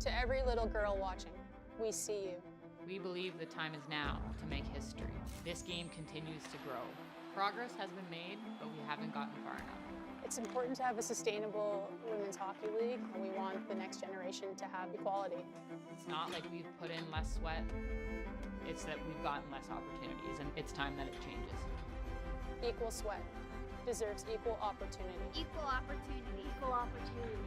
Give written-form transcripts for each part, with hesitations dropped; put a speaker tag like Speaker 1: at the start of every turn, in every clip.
Speaker 1: To every little girl watching, we see you.
Speaker 2: We believe the time is now to make history. This game continues to grow. Progress has been made, but we haven't gotten far enough.
Speaker 1: It's important to have a sustainable women's hockey league, and we want the next generation to have equality.
Speaker 2: It's not like we've put in less sweat, it's that we've gotten less opportunities, and it's time that it changes.
Speaker 1: Equal sweat deserves equal opportunity.
Speaker 3: Equal opportunity. Equal opportunity.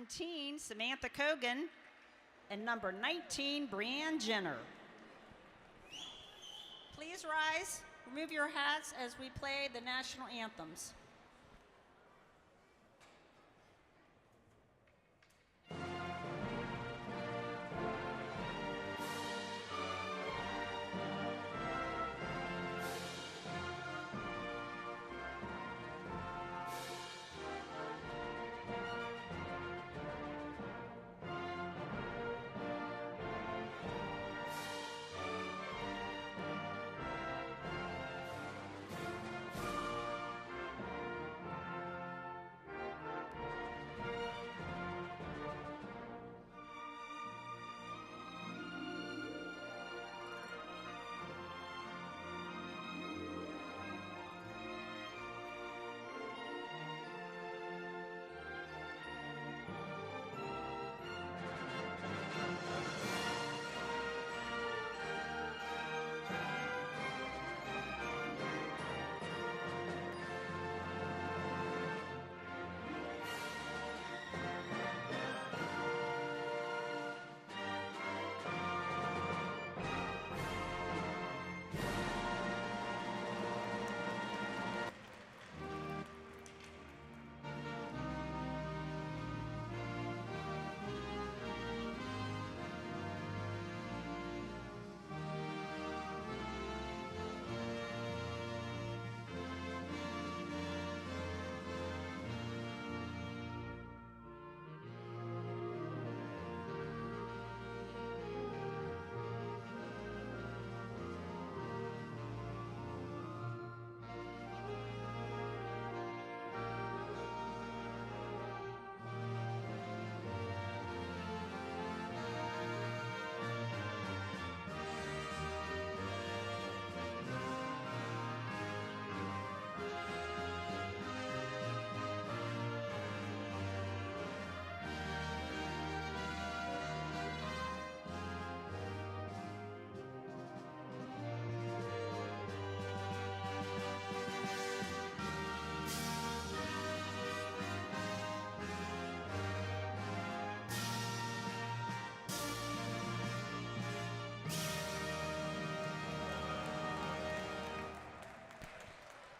Speaker 4: 17, Samantha Kogan, and number 19, Brianne Jenner. Please rise, remove your hats as we play the national anthems.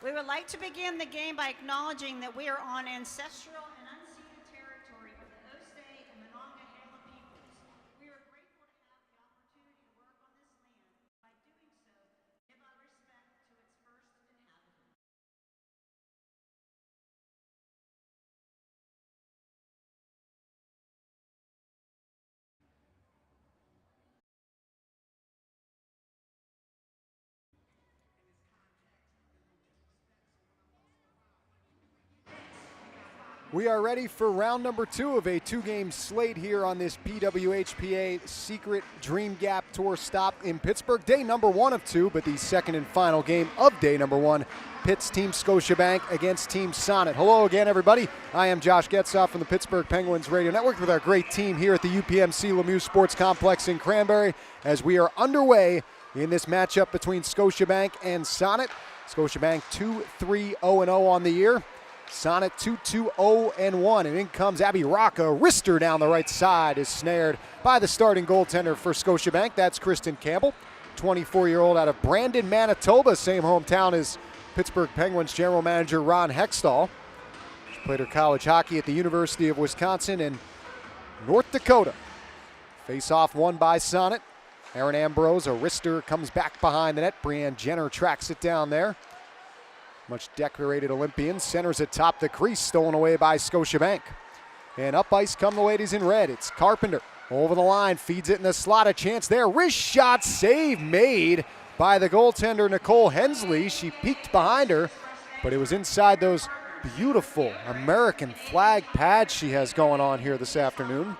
Speaker 4: We would like to begin the game by acknowledging that we are on ancestral and unceded territory of the Osage and Monongahela peoples. We are grateful to have the opportunity to work on this land. By doing so, give our respect to its first inhabitants.
Speaker 5: We are ready for round number 2 of a 2-game slate here on this PWHPA Secret Dream Gap Tour stop in Pittsburgh. Day number 1 of 2, but the second and final game of day number 1. Pitt's Team Scotiabank against Team Sonnet. Hello again, everybody. I am Josh Getzoff from the Pittsburgh Penguins Radio Network with our great team here at the UPMC Lemieux Sports Complex in Cranberry as we are underway in this matchup between Scotiabank and Sonnet. Scotiabank 2-3-0-0 on the year. Sonnet 2-2-0-1, and in comes Abby Roque. A wrister down the right side is snared by the starting goaltender for Scotiabank. That's Kristen Campbell, 24-year-old out of Brandon, Manitoba, same hometown as Pittsburgh Penguins general manager Ron Hextall. She played her college hockey at the University of Wisconsin and North Dakota. Face-off won by Sonnet. Aaron Ambrose, a wrister, comes back behind the net. Brianne Jenner tracks it down there. Much decorated Olympian, centers atop the crease, stolen away by Scotiabank. And up ice come the ladies in red. It's Carpenter over the line, feeds it in the slot, a chance there. Wrist shot, save made by the goaltender Nicole Hensley. She peeked behind her, but it was inside those beautiful American flag pads she has going on here this afternoon.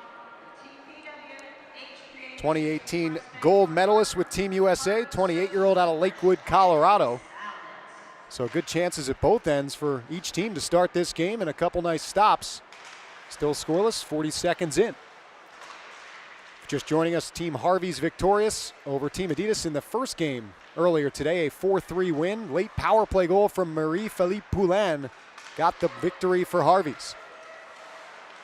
Speaker 5: 2018 gold medalist with Team USA, 28-year-old out of Lakewood, Colorado. So good chances at both ends for each team to start this game, and a couple nice stops. Still scoreless, 40 seconds in. Just joining us, Team Harvey's victorious over Team Adidas in the first game earlier today, a 4-3 win. Late power play goal from Marie-Philippe Poulin got the victory for Harvey's.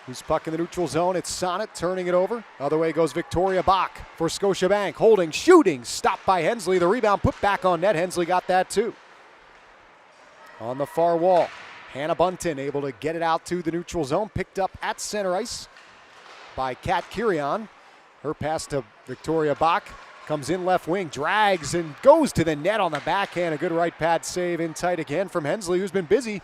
Speaker 5: Loose puck in the neutral zone. It's Sonnet turning it over. Other way goes Victoria Bach for Scotiabank. Holding, shooting, stopped by Hensley. The rebound put back on net. Hensley got that too. On the far wall, Hannah Bunton able to get it out to the neutral zone. Picked up at center ice by Kat Kirion. Her pass to Victoria Bach. Comes in left wing, drags and goes to the net on the backhand. A good right pad save in tight again from Hensley, who's been busy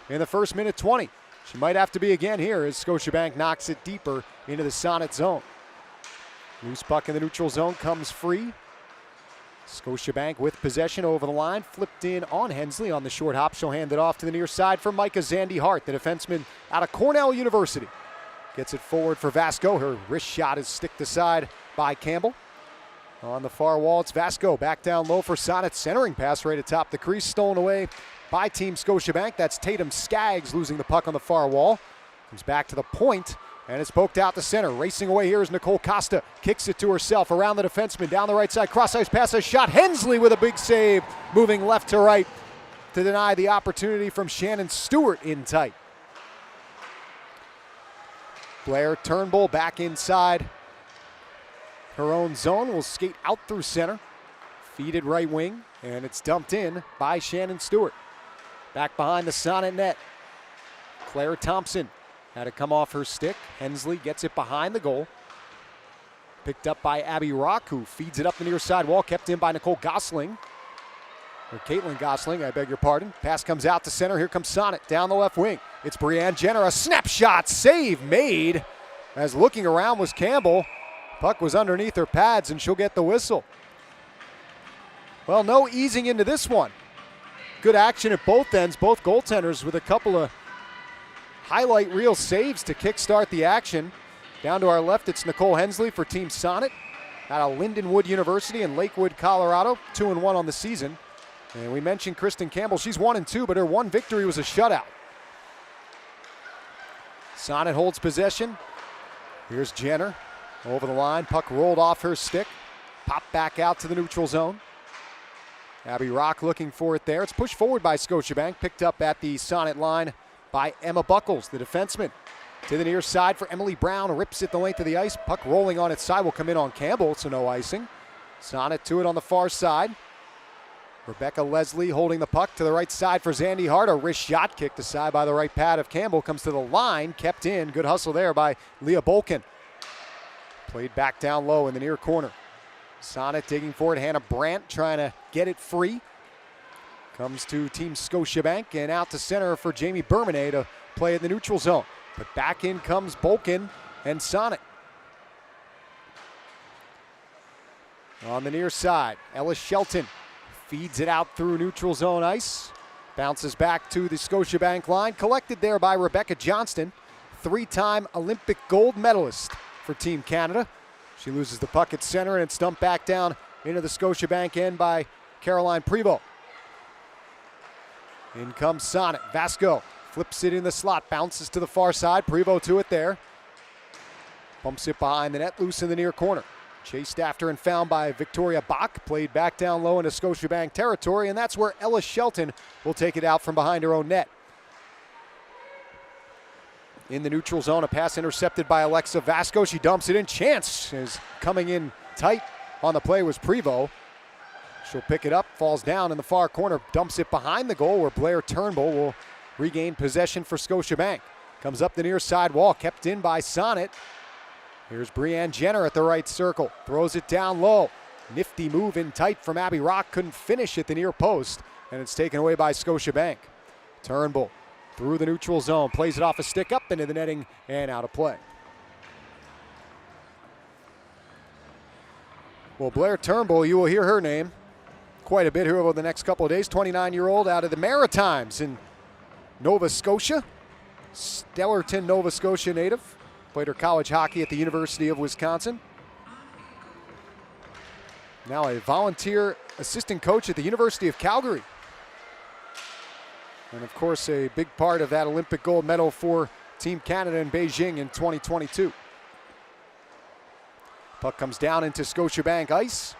Speaker 5: in the first minute 20. She might have to be again here as Scotiabank knocks it deeper into the Sonnet zone. Loose puck in the neutral zone comes free. Scotiabank with possession over the line, flipped in on Hensley on the short hop. She'll hand it off to the near side for Micah Zandy Hart, the defenseman out of Cornell University. Gets it forward for Vasco. Her wrist shot is sticked aside by Campbell. On the far wall, it's Vasco back down low for Sonnet. Centering pass right atop the crease, stolen away by Team Scotiabank. That's Tatum Skaggs losing the puck on the far wall. Comes back to the point, and it's poked out to center. Racing away here is Nicole Costa. Kicks it to herself around the defenseman. Down the right side, cross-ice pass, a shot. Hensley with a big save, moving left to right to deny the opportunity from Shannon Stewart in tight. Blair Turnbull back inside her own zone, will skate out through center. Feed it right wing, and it's dumped in by Shannon Stewart. Back behind the Sonnet net. Claire Thompson had to come off her stick. Hensley gets it behind the goal. Picked up by Abby Roque, who feeds it up the near side wall. Kept in by Nicole Gosling. Or Caitlin Gosling, I beg your pardon. Pass comes out to center. Here comes Sonnet down the left wing. It's Brianne Jenner. A snapshot save made as looking around was Campbell. Puck was underneath her pads, and she'll get the whistle. Well, no easing into this one. Good action at both ends, both goaltenders with a couple of highlight reel saves to kickstart the action. Down to our left, it's Nicole Hensley for Team Sonnet out of Lindenwood University in Lakewood, Colorado, 2-1 on the season. And we mentioned Kristen Campbell. She's 1-2, but her one victory was a shutout. Sonnet holds possession. Here's Jenner over the line. Puck rolled off her stick. Popped back out to the neutral zone. Abby Roque looking for it there. It's pushed forward by Scotiabank. Picked up at the Sonnet line by Emma Buckles, the defenseman. To the near side for Emily Brown. Rips it the length of the ice. Puck rolling on its side will come in on Campbell, so no icing. Sonnet to it on the far side. Rebecca Leslie holding the puck to the right side for Zandy Hart. A wrist shot kicked aside by the right pad of Campbell. Comes to the line, kept in. Good hustle there by Leah Bolkin. Played back down low in the near corner. Sonnet digging for it. Hannah Brandt trying to get it free. Comes to Team Scotiabank and out to center for Jamie Bermanet to play in the neutral zone. But back in comes Bolkin and Sonnet. On the near side, Ellis Shelton feeds it out through neutral zone ice. Bounces back to the Scotiabank line. Collected there by Rebecca Johnston, three-time Olympic gold medalist for Team Canada. She loses the puck at center, and it's dumped back down into the Scotiabank end by Caroline Prevost. In comes Sonnet. Vasco flips it in the slot, bounces to the far side. Prevost to it there. Bumps it behind the net, loose in the near corner. Chased after and found by Victoria Bach. Played back down low into Scotiabank territory, and that's where Ellis Shelton will take it out from behind her own net. In the neutral zone, a pass intercepted by Alexa Vasco. She dumps it in. Chance is coming in tight on the play was Prevost. She'll pick it up, falls down in the far corner, dumps it behind the goal where Blair Turnbull will regain possession for Scotiabank. Comes up the near side wall, kept in by Sonnet. Here's Brianne Jenner at the right circle. Throws it down low. Nifty move in tight from Abby Roque. Couldn't finish at the near post, and it's taken away by Scotiabank. Turnbull through the neutral zone. Plays it off a stick up into the netting and out of play. Well, Blair Turnbull, you will hear her name quite a bit here over the next couple of days. 29-year-old out of the Maritimes in Nova Scotia. Stellarton, Nova Scotia native. Played her college hockey at the University of Wisconsin. Now a volunteer assistant coach at the University of Calgary. And of course a big part of that Olympic gold medal for Team Canada in Beijing in 2022. Puck comes down into Scotiabank ice.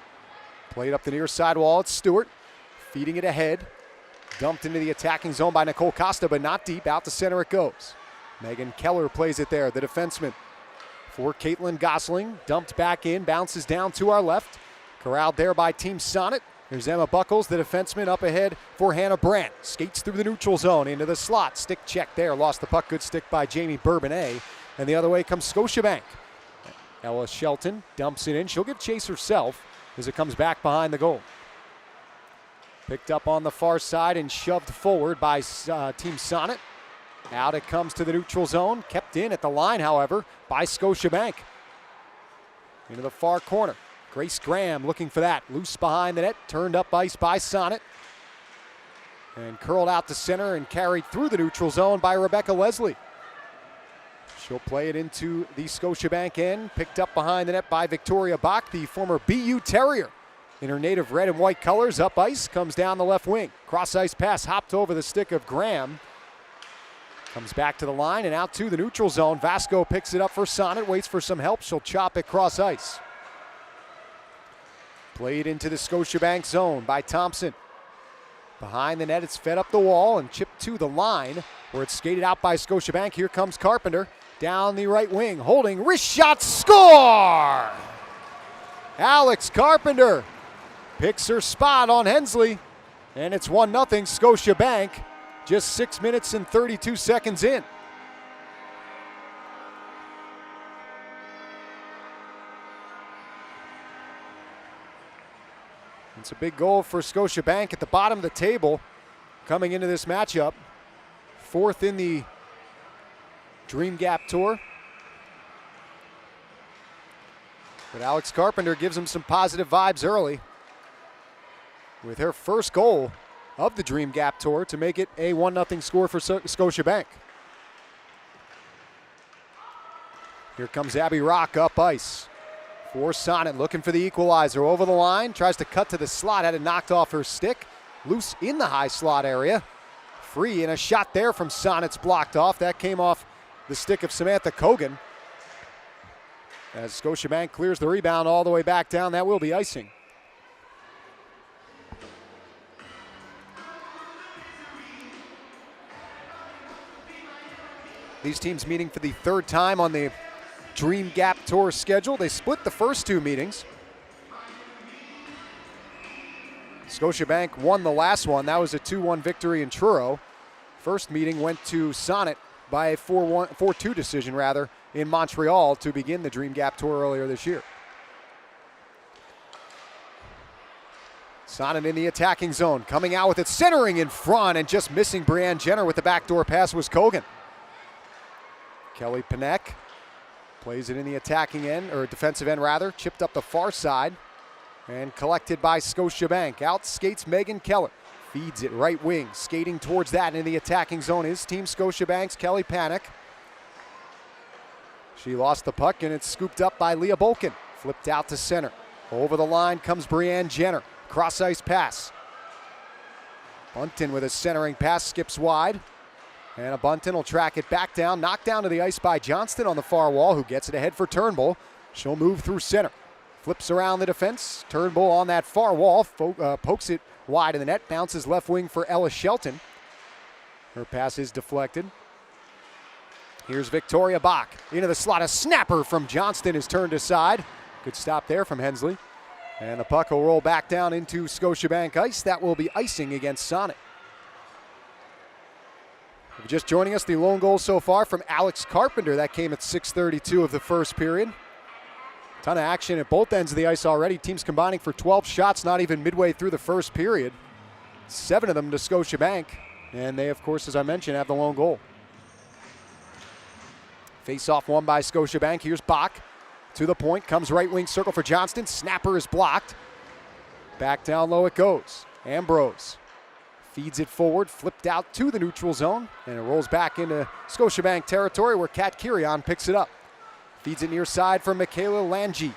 Speaker 5: Played up the near side wall. It's Stewart feeding it ahead. Dumped into the attacking zone by Nicole Costa, but not deep. Out to center it goes. Megan Keller plays it there, the defenseman. For Caitlin Gosling, dumped back in, bounces down to our left. Corralled there by Team Sonnet. Here's Emma Buckles, the defenseman, up ahead for Hannah Brandt. Skates through the neutral zone into the slot. Stick check there. Lost the puck. Good stick by Jamie Bourbonnais. And the other way comes Scotiabank. Ella Shelton dumps it in. She'll give chase herself as it comes back behind the goal. Picked up on the far side and shoved forward by Team Sonnet. Out it comes to the neutral zone. Kept in at the line, however, by Scotiabank. Into the far corner. Grace Graham looking for that. Loose behind the net. Turned up ice by Sonnet. And curled out to center and carried through the neutral zone by Rebecca Leslie. She'll play it into the Scotiabank end. Picked up behind the net by Victoria Bach, the former BU Terrier. In her native red and white colors, up ice, comes down the left wing. Cross ice pass hopped over the stick of Graham. Comes back to the line and out to the neutral zone. Vasco picks it up for Sonnet, waits for some help. She'll chop it cross ice. Played into the Scotiabank zone by Thompson. Behind the net, it's fed up the wall and chipped to the line where it's skated out by Scotiabank. Here comes Carpenter down the right wing, holding, wrist shot, score! Alex Carpenter picks her spot on Hensley, and it's 1-0 Scotiabank, just 6 minutes and 32 seconds in. It's a big goal for Scotiabank at the bottom of the table coming into this matchup. Fourth in the Dream Gap Tour. But Alex Carpenter gives him some positive vibes early with her first goal of the Dream Gap Tour to make it a 1-0 score for Scotiabank. Here comes Abby Roque up ice. For Sonnet, looking for the equalizer. Over the line, tries to cut to the slot, had it knocked off her stick. Loose in the high slot area. Free, and a shot there from Sonnet's blocked off. That came off the stick of Samantha Kogan. As Scotiabank clears the rebound all the way back down, that will be icing. These teams meeting for the third time on the Dream Gap Tour schedule. They split the first two meetings. Scotiabank won the last one. That was a 2-1 victory in Truro. First meeting went to Sonnet by a 4-2 decision in Montreal to begin the Dream Gap Tour earlier this year. Sonnet in the attacking zone, coming out with it, centering in front, and just missing Brianne Jenner with the backdoor pass was Kogan. Kelly Pannek plays it in the attacking end, or defensive end rather, chipped up the far side and collected by Scotiabank. Out skates Megan Keller, feeds it right wing, skating towards that in the attacking zone is Team Scotiabank's Kelly Pannek. She lost the puck and it's scooped up by Leah Bolkin, flipped out to center. Over the line comes Brianne Jenner, cross ice pass. Bunton with a centering pass, skips wide. And a Bunton will track it back down, knocked down to the ice by Johnston on the far wall, who gets it ahead for Turnbull. She'll move through center. Flips around the defense. Turnbull on that far wall, pokes it wide in the net, bounces left wing for Ella Shelton. Her pass is deflected. Here's Victoria Bach into the slot. A snapper from Johnston is turned aside. Good stop there from Hensley. And the puck will roll back down into Scotiabank ice. That will be icing against Sonnet. Just joining us, the lone goal so far from Alex Carpenter. That came at 6:32 of the first period. Ton of action at both ends of the ice already. Teams combining for 12 shots, not even midway through the first period. 7 of them to Scotiabank. And they, of course, as I mentioned, have the lone goal. Face-off won by Scotiabank. Here's Bach to the point. Comes right wing circle for Johnston. Snapper is blocked. Back down low it goes. Ambrose feeds it forward, flipped out to the neutral zone, and it rolls back into Scotiabank territory where Kat Kirion picks it up. Feeds it near side for Michaela Lange.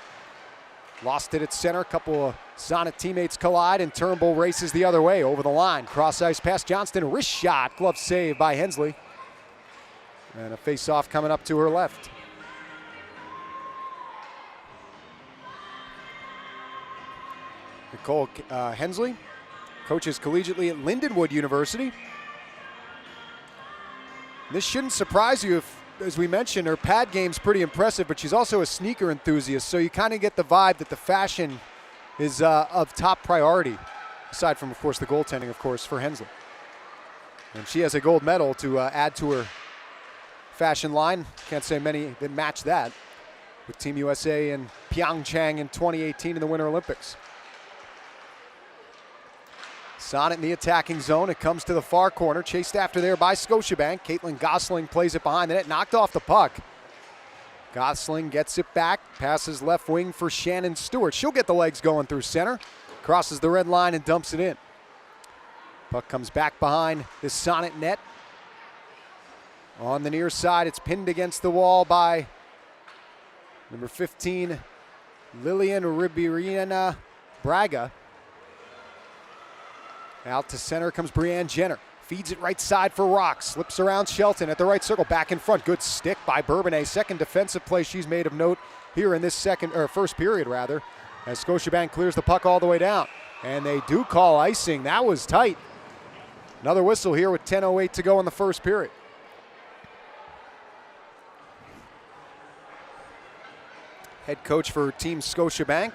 Speaker 5: Lost it at center. A couple of Sonnet teammates collide, and Turnbull races the other way over the line. Cross ice pass Johnston, wrist shot, glove save by Hensley. And a face-off coming up to her left. Nicole Hensley coaches collegiately at Lindenwood University. This shouldn't surprise you if, as we mentioned, her pad game's pretty impressive, but she's also a sneaker enthusiast, so you kind of get the vibe that the fashion is of top priority, aside from, of course, the goaltending, of course, for Hensley. And she has a gold medal to add to her fashion line. Can't say many that match that with Team USA in Pyeongchang in 2018 in the Winter Olympics. Sonnet in the attacking zone. It comes to the far corner, chased after there by Scotiabank. Caitlin Gosling plays it behind the net, knocked off the puck. Gosling gets it back, passes left wing for Shannon Stewart. She'll get the legs going through center, crosses the red line and dumps it in. Puck comes back behind the Sonnet net. On the near side, it's pinned against the wall by number 15, Lilian Ribirina Braga. Out to center comes Brianne Jenner. Feeds it right side for Roque. Slips around Shelton at the right circle. Back in front. Good stick by Bourbonnais. Second defensive play she's made of note here in this first period rather. As Scotiabank clears the puck all the way down. And they do call icing. That was tight. Another whistle here with 10:08 to go in the first period. Head coach for Team Scotiabank,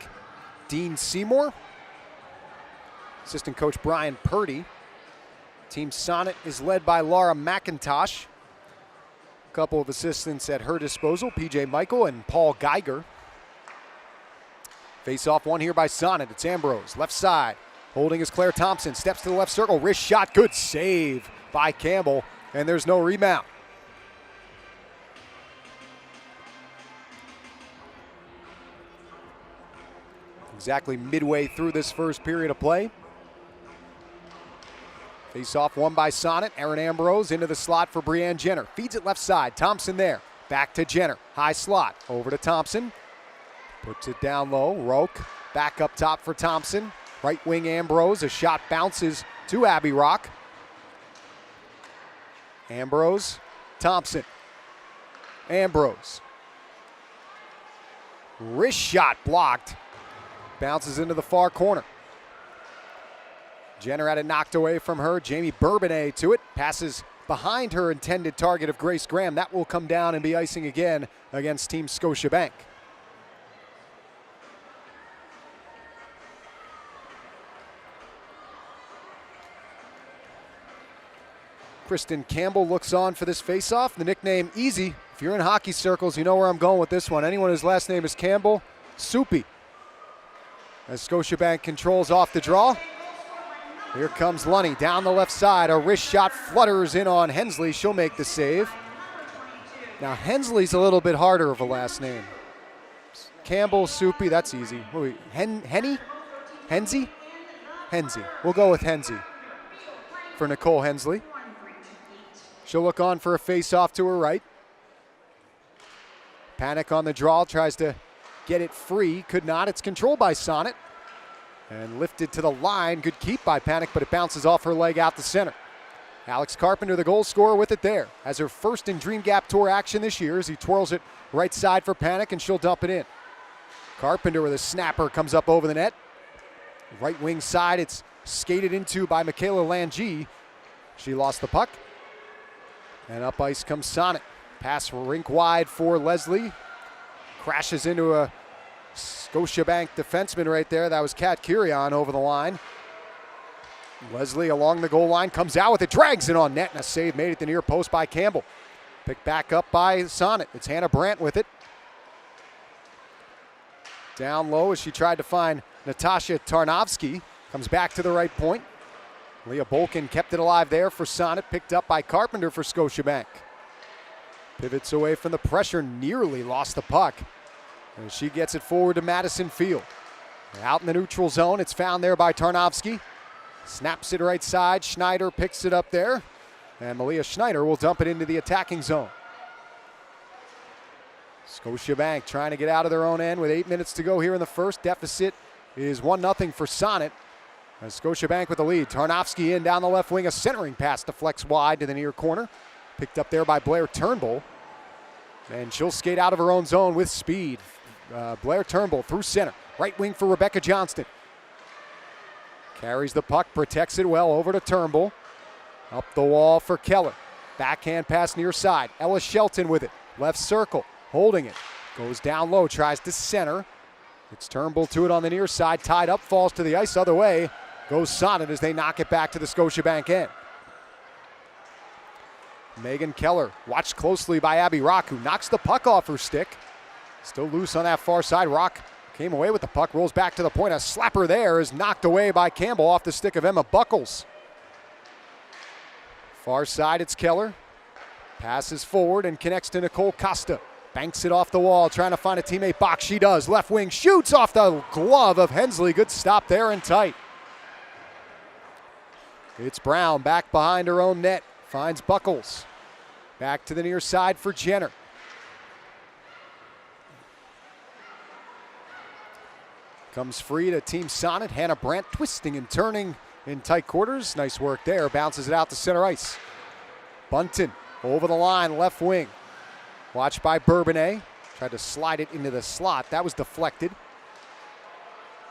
Speaker 5: Dean Seymour. Assistant coach Brian Purdy. Team Sonnet is led by Laura McIntosh. A couple of assistants at her disposal, PJ Michael and Paul Geiger. Face off one here by Sonnet. It's Ambrose, left side. Holding is Claire Thompson, steps to the left circle, wrist shot, good save by Campbell, and there's no rebound. Exactly midway through this first period of play. Face off one by Sonnet. Erin Ambrose into the slot for Brianne Jenner. Feeds it left side. Thompson there. Back to Jenner. High slot. Over to Thompson. Puts it down low. Roque back up top for Thompson. Right wing Ambrose. A shot bounces to Abby Roque. Ambrose. Thompson. Ambrose. Wrist shot blocked. Bounces into the far corner. Jenner had it knocked away from her. Jamie Bourbonnais to it. Passes behind her intended target of Grace Graham. That will come down and be icing again against Team Scotiabank. Kristen Campbell looks on for this faceoff. The nickname Easy. If you're in hockey circles, you know where I'm going with this one. Anyone whose last name is Campbell, Soupy. As Scotiabank controls off the draw. Here comes Lunny down the left side. A wrist shot flutters in on Hensley. She'll make the save. Now Hensley's a little bit harder of a last name. Campbell, Soupy, that's easy. Henny? Henzy? Henzy. We'll go with Henzy for Nicole Hensley. She'll look on for a face-off to her right. Pannek on the draw, tries to get it free. Could not. It's controlled by Sonnet. And lifted to the line. Good keep by Pannek, but it bounces off her leg out the center. Alex Carpenter, the goal scorer, with it there. Has her first in Dream Gap Tour action this year as he twirls it right side for Pannek, and she'll dump it in. Carpenter with a snapper comes up over the net. Right wing side, it's skated into by Michaela Lange. She lost the puck. And up ice comes Sonnet. Pass rink wide for Leslie. Crashes into a Scotiabank defenseman right there. That was Kat Kirion over the line. Leslie along the goal line, comes out with it, drags it on net, and a save made at the near post by Campbell. Picked back up by Sonnet. It's Hannah Brandt with it. Down low as she tried to find Natasha Tarnovsky. Comes back to the right point. Leah Bolkin kept it alive there for Sonnet. Picked up by Carpenter for Scotiabank. Pivots away from the pressure, nearly lost the puck. And she gets it forward to Madison Field. Out in the neutral zone, it's found there by Tarnovsky. Snaps it right side, Schneider picks it up there. And Malia Schneider will dump it into the attacking zone. Scotiabank trying to get out of their own end with 8 minutes to go here in the first. Deficit is 1-0 for Sonnet. As Scotiabank with the lead. Tarnovsky in down the left wing, a centering pass deflects wide to the near corner. Picked up there by Blair Turnbull. And she'll skate out of her own zone with speed. Blair Turnbull through center. Right wing for Rebecca Johnston. Carries the puck, protects it well over to Turnbull. Up the wall for Keller. Backhand pass near side. Ella Shelton with it. Left circle, holding it. Goes down low, tries to center. It's Turnbull to it on the near side. Tied up, falls to the ice. Other way goes Sonnet as they knock it back to the Scotiabank end. Megan Keller, watched closely by Abby Roque, who knocks the puck off her stick. Still loose on that far side. Roque came away with the puck, rolls back to the point. A slapper there is knocked away by Campbell off the stick of Emma Buckles. Far side, it's Keller. Passes forward and connects to Nicole Costa. Banks it off the wall, trying to find a teammate. Bach, she does. Left wing, shoots off the glove of Hensley. Good stop there and tight. It's Brown back behind her own net. Finds Buckles. Back to the near side for Jenner. Comes free to Team Sonnet. Hannah Brandt twisting and turning in tight quarters. Nice work there. Bounces it out to center ice. Bunton over the line, left wing. Watched by Bourbonnais. Tried to slide it into the slot. That was deflected.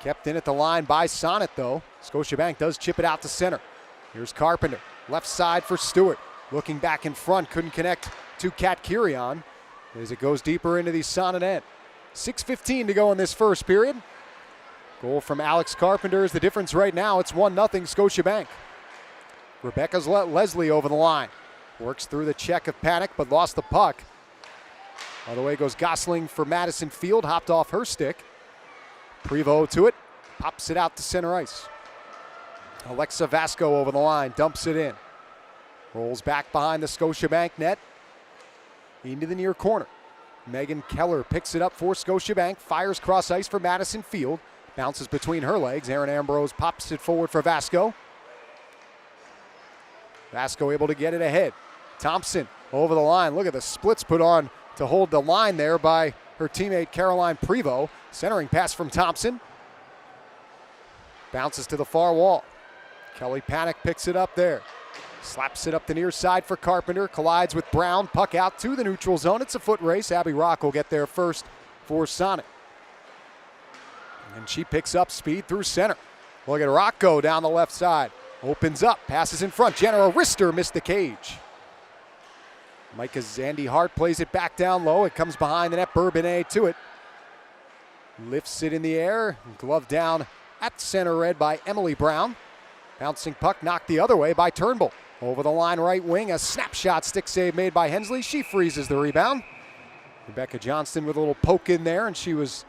Speaker 5: Kept in at the line by Sonnet, though. Scotiabank does chip it out to center. Here's Carpenter. Left side for Stewart. Looking back in front. Couldn't connect to Kat Kirion as it goes deeper into the Sonnet end. 6:15 to go in this first period. Goal from Alex Carpenter is the difference right now. It's 1-0 Scotiabank. Rebecca's Leslie over the line. Works through the check of Pannek, but lost the puck. Other way goes Gosling for Madison Field. Hopped off her stick. Prevost to it. Pops it out to center ice. Alexa Vasco over the line. Dumps it in. Rolls back behind the Scotiabank net. Into the near corner. Megan Keller picks it up for Scotiabank. Fires cross ice for Madison Field. Bounces between her legs. Aaron Ambrose pops it forward for Vasco. Vasco able to get it ahead. Thompson over the line. Look at the splits put on to hold the line there by her teammate Caroline Prevost. Centering pass from Thompson. Bounces to the far wall. Kelly Pannek picks it up there. Slaps it up the near side for Carpenter. Collides with Brown. Puck out to the neutral zone. It's a foot race. Abby Roque will get there first for Sonnet. And she picks up speed through center. Look at Roque go down the left side. Opens up, passes in front. Jenner, a wrister, missed the cage. Micah Zandy Hart plays it back down low. It comes behind the net. Bourbonnais to it. Lifts it in the air. Glove down at center red by Emily Brown. Bouncing puck knocked the other way by Turnbull. Over the line right wing. A snapshot stick save made by Hensley. She freezes the rebound. Rebecca Johnston with a little poke in there, and she was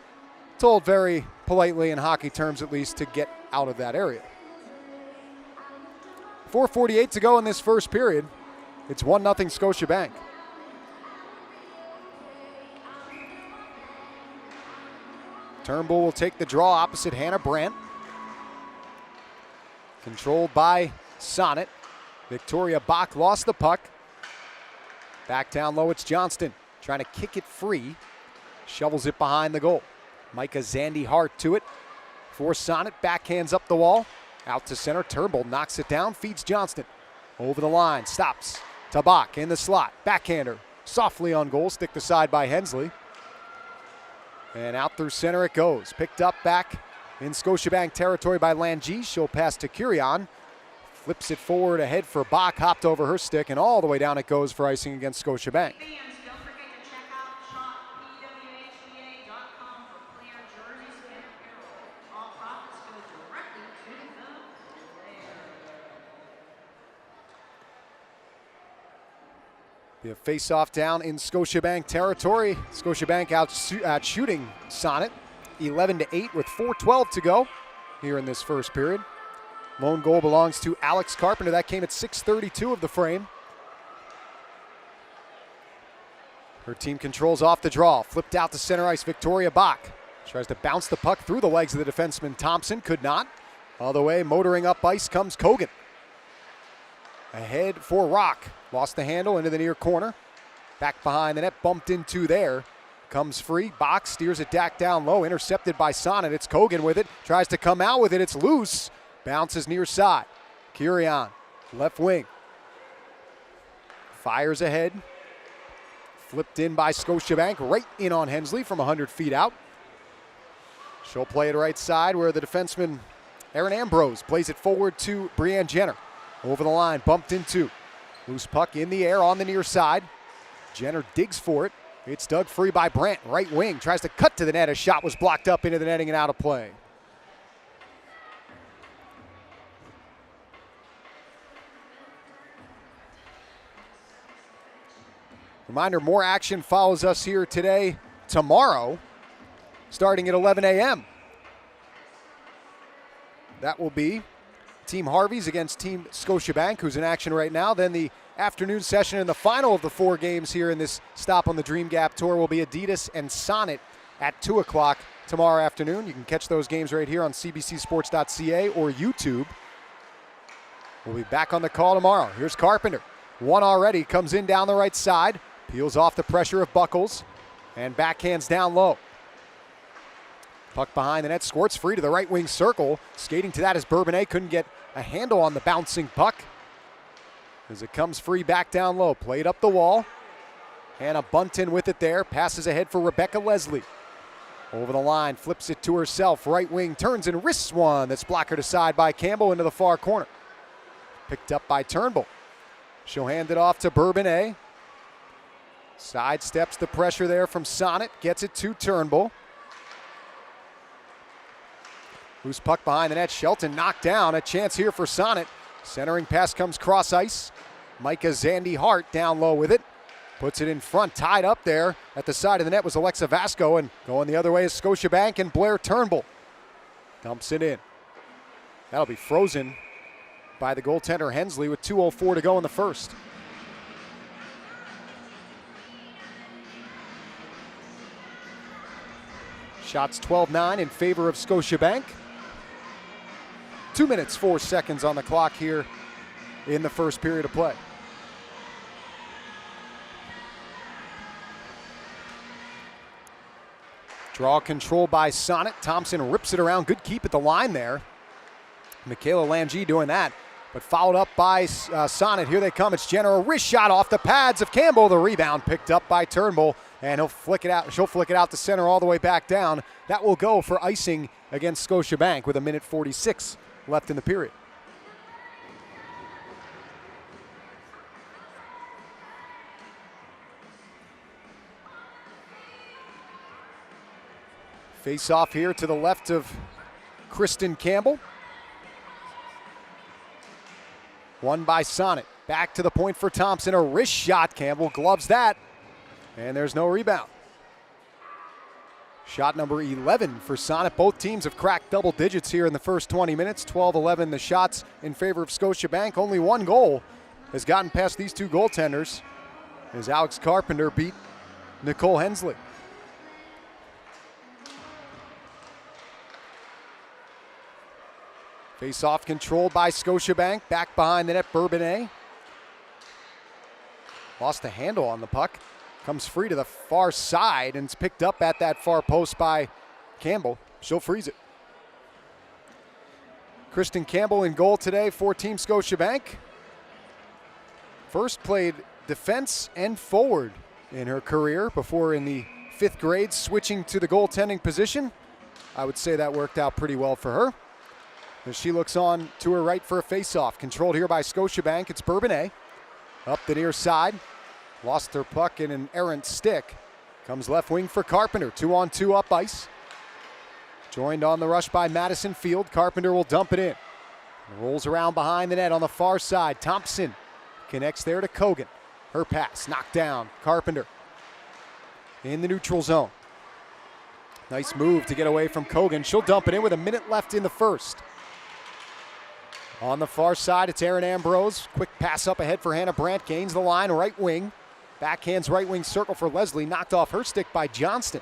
Speaker 5: told very politely, in hockey terms at least, to get out of that area. 4:48 to go in this first period. It's 1-0 Scotiabank. Turnbull will take the draw opposite Hannah Brandt. Controlled by Sonnet. Victoria Bach lost the puck. Back down low, it's Johnston. Trying to kick it free. Shovels it behind the goal. Micah Zandy Hart to it. For Sonnet, backhands up the wall. Out to center, Turnbull knocks it down, feeds Johnston. Over the line, stops. To Bach in the slot. Backhander, softly on goal, stick aside by Hensley. And out through center it goes. Picked up back in Scotiabank territory by Lange. She'll pass to Kirion. Flips it forward ahead for Bach, hopped over her stick, and all the way down it goes for icing against Scotiabank.
Speaker 4: Fans, don't forget to check out shoppwhpa.com for player jerseys and apparel. All profits go directly to the player.
Speaker 5: Be a face-off down in Scotiabank territory. Scotiabank out shooting Sonnet 11-8 with 4:12 to go here in this first period. Lone goal belongs to Alex Carpenter. That came at 6:32 of the frame. Her team controls off the draw. Flipped out to center ice, Victoria Bach. Tries to bounce the puck through the legs of the defenseman Thompson. Could not. All the way, motoring up ice comes Kogan. Ahead for Roque. Lost the handle into the near corner. Back behind the net, bumped into there. Comes free. Bach steers it back down low. Intercepted by Sonnet. It's Kogan with it. Tries to come out with it. It's loose. Bounces near side. Kirion, left wing. Fires ahead. Flipped in by Scotiabank. Right in on Hensley from 100 feet out. She'll play it right side where the defenseman Aaron Ambrose plays it forward to Brianne Jenner. Over the line, bumped into. Loose puck in the air on the near side. Jenner digs for it. It's dug free by Brandt. Right wing tries to cut to the net. A shot was blocked up into the netting and out of play. Reminder, more action follows us here today, tomorrow, starting at 11 a.m. That will be Team Harvey's against Team Scotiabank, who's in action right now. Then the afternoon session and the final of the 4 games here in this stop on the Dream Gap Tour will be Adidas and Sonnet at 2 o'clock tomorrow afternoon. You can catch those games right here on cbcsports.ca or YouTube. We'll be back on the call tomorrow. Here's Carpenter. One already, comes in down the right side, peels off the pressure of Buckles, and backhands down low. Puck behind the net, squirts free to the right wing circle. Skating to that as Bourbonnais couldn't get a handle on the bouncing puck. As it comes free back down low, played up the wall. Hannah Bunton with it there, passes ahead for Rebecca Leslie. Over the line, flips it to herself, right wing, turns and wrists one. That's blockered aside by Campbell into the far corner. Picked up by Turnbull. She'll hand it off to Bourbonnais. Sidesteps the pressure there from Sonnet, gets it to Turnbull. Loose puck behind the net. Shelton knocked down. A chance here for Sonnet. Centering pass comes cross ice. Micah Zandy Hart down low with it. Puts it in front. Tied up there at the side of the net was Alexa Vasco. And going the other way is Scotiabank and Blair Turnbull. Dumps it in. That'll be frozen by the goaltender Hensley with 2:04 to go in the first. Shots 12-9 in favor of Scotiabank. 2 minutes, 4 seconds on the clock here in the first period of play. Draw control by Sonnet. Thompson rips it around. Good keep at the line there. Michaela Lange doing that, but followed up by Sonnet. Here they come. It's Jenner. A wrist shot off the pads of Campbell. The rebound picked up by Turnbull, and he'll flick it out. She'll flick it out to center all the way back down. That will go for icing against Scotiabank with 1:46 left in the period. Face off here to the left of Kristen Campbell. Won by Sonnet. Back to the point for Thompson. A wrist shot. Campbell gloves that. And there's no rebound. Shot number 11 for Sonnet. Both teams have cracked double digits here in the first 20 minutes. 12-11 the shots in favor of Scotiabank. Only one goal has gotten past these two goaltenders as Alex Carpenter beat Nicole Hensley. Face-off controlled by Scotiabank. Back behind the net, Bourbonnais. Lost the handle on the puck. Comes free to the far side, and it's picked up at that far post by Campbell. She'll freeze it. Kristen Campbell in goal today for Team Scotiabank. First played defense and forward in her career before in the 5th grade switching to the goaltending position. I would say that worked out pretty well for her. As she looks on to her right for a face-off. Controlled here by Scotiabank. It's Bourbonnais. Up the near side. Lost her puck in an errant stick. Comes left wing for Carpenter. 2-on-2 up ice. Joined on the rush by Madison Field. Carpenter will dump it in. Rolls around behind the net on the far side. Thompson connects there to Kogan. Her pass knocked down. Carpenter in the neutral zone. Nice move to get away from Kogan. She'll dump it in with 1 minute left in the first. On the far side, it's Aaron Ambrose. Quick pass up ahead for Hannah Brandt. Gains the line, right wing. Backhands right wing circle for Leslie. Knocked off her stick by Johnston.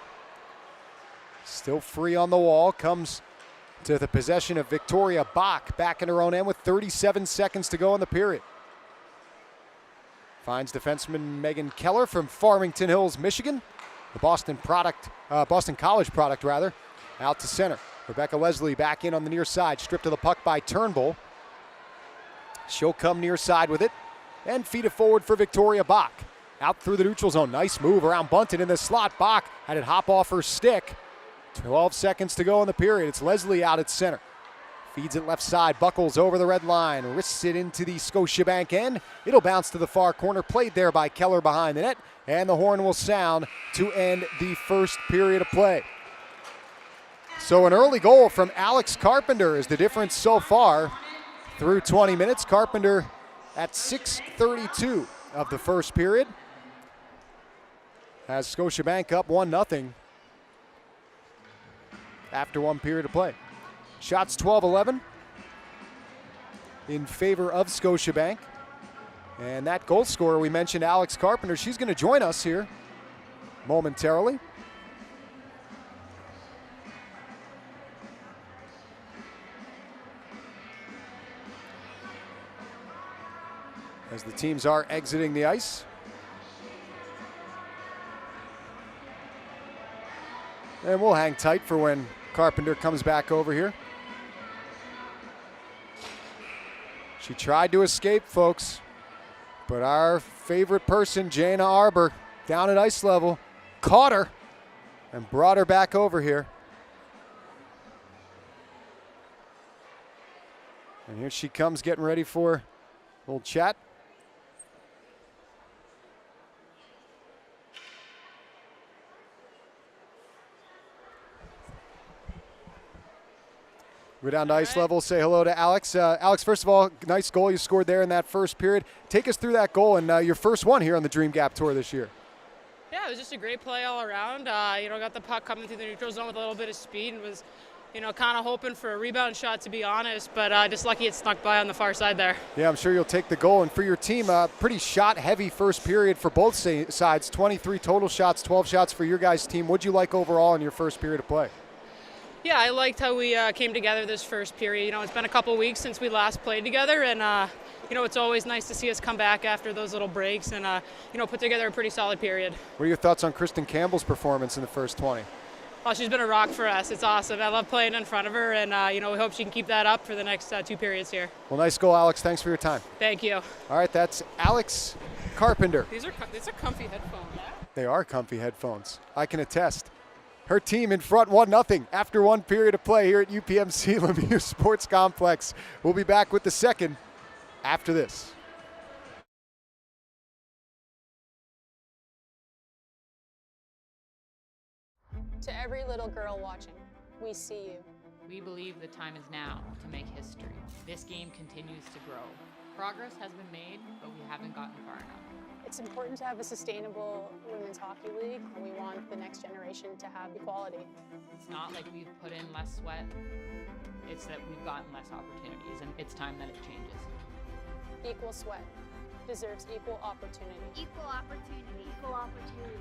Speaker 5: Still free on the wall. Comes to the possession of Victoria Bach. Back in her own end with 37 seconds to go in the period. Finds defenseman Megan Keller from Farmington Hills, Michigan. The Boston College product, out to center. Rebecca Leslie back in on the near side. Stripped of the puck by Turnbull. She'll come near side with it and feed it forward for Victoria Bach. Out through the neutral zone. Nice move around Bunton in the slot. Bach had it hop off her stick. 12 seconds to go in the period. It's Leslie out at center. Feeds it left side, buckles over the red line, wrists it into the Scotiabank end. It'll bounce to the far corner, played there by Keller behind the net, and the horn will sound to end the first period of play. So an early goal from Alex Carpenter is the difference so far through 20 minutes. Carpenter at 6:32 of the first period has Scotiabank up 1-0 after 1 period of play. Shots 12-11 in favor of Scotiabank. And that goal scorer we mentioned, Alex Carpenter, she's going to join us here momentarily. As the teams are exiting the ice. And we'll hang tight for when Carpenter comes back over here. She tried to escape, folks, but our favorite person, Jana Arbor, down at ice level, caught her and brought her back over here. And here she comes getting ready for a little chat. Go down to ice level, say hello to Alex. Alex, first of all, nice goal you scored there in that first period. Take us through that goal and your first one here on the Dream Gap Tour this year.
Speaker 6: Yeah, it was just a great play all around. Got the puck coming through the neutral zone with a little bit of speed and was, kind of hoping for a rebound shot, to be honest, but just lucky it snuck by on the far side there. Yeah,
Speaker 5: I'm sure you'll take the goal. And for your team, pretty shot-heavy first period for both sides. 23 total shots, 12 shots for your guys' team. What'd you like overall in your first period of play?
Speaker 6: Yeah, I liked how we came together this first period. It's been a couple weeks since we last played together, and it's always nice to see us come back after those little breaks and put together a pretty solid period.
Speaker 5: What are your thoughts on Kristen Campbell's performance in the first 20?
Speaker 6: Oh, she's been a rock for us. It's awesome. I love playing in front of her, and we hope she can keep that up for the next 2 periods here.
Speaker 5: Well, nice goal, Alex. Thanks for your time.
Speaker 6: Thank you.
Speaker 5: All right, that's Alex Carpenter.
Speaker 6: These are comfy headphones.
Speaker 5: They are comfy headphones. I can attest. Her team in front 1-0 after 1 period of play here at UPMC Lemieux Sports Complex. We'll be back with the second after this.
Speaker 1: To every little girl watching, we see you.
Speaker 2: We believe the time is now to make history. This game continues to grow. Progress has been made, but we haven't gotten far enough.
Speaker 1: It's important to have a sustainable women's hockey league, and we want the next generation to have equality.
Speaker 2: It's not like we've put in less sweat, it's that we've gotten less opportunities, and it's time that it changes.
Speaker 1: Equal sweat deserves equal opportunity.
Speaker 3: Equal opportunity. Equal opportunity.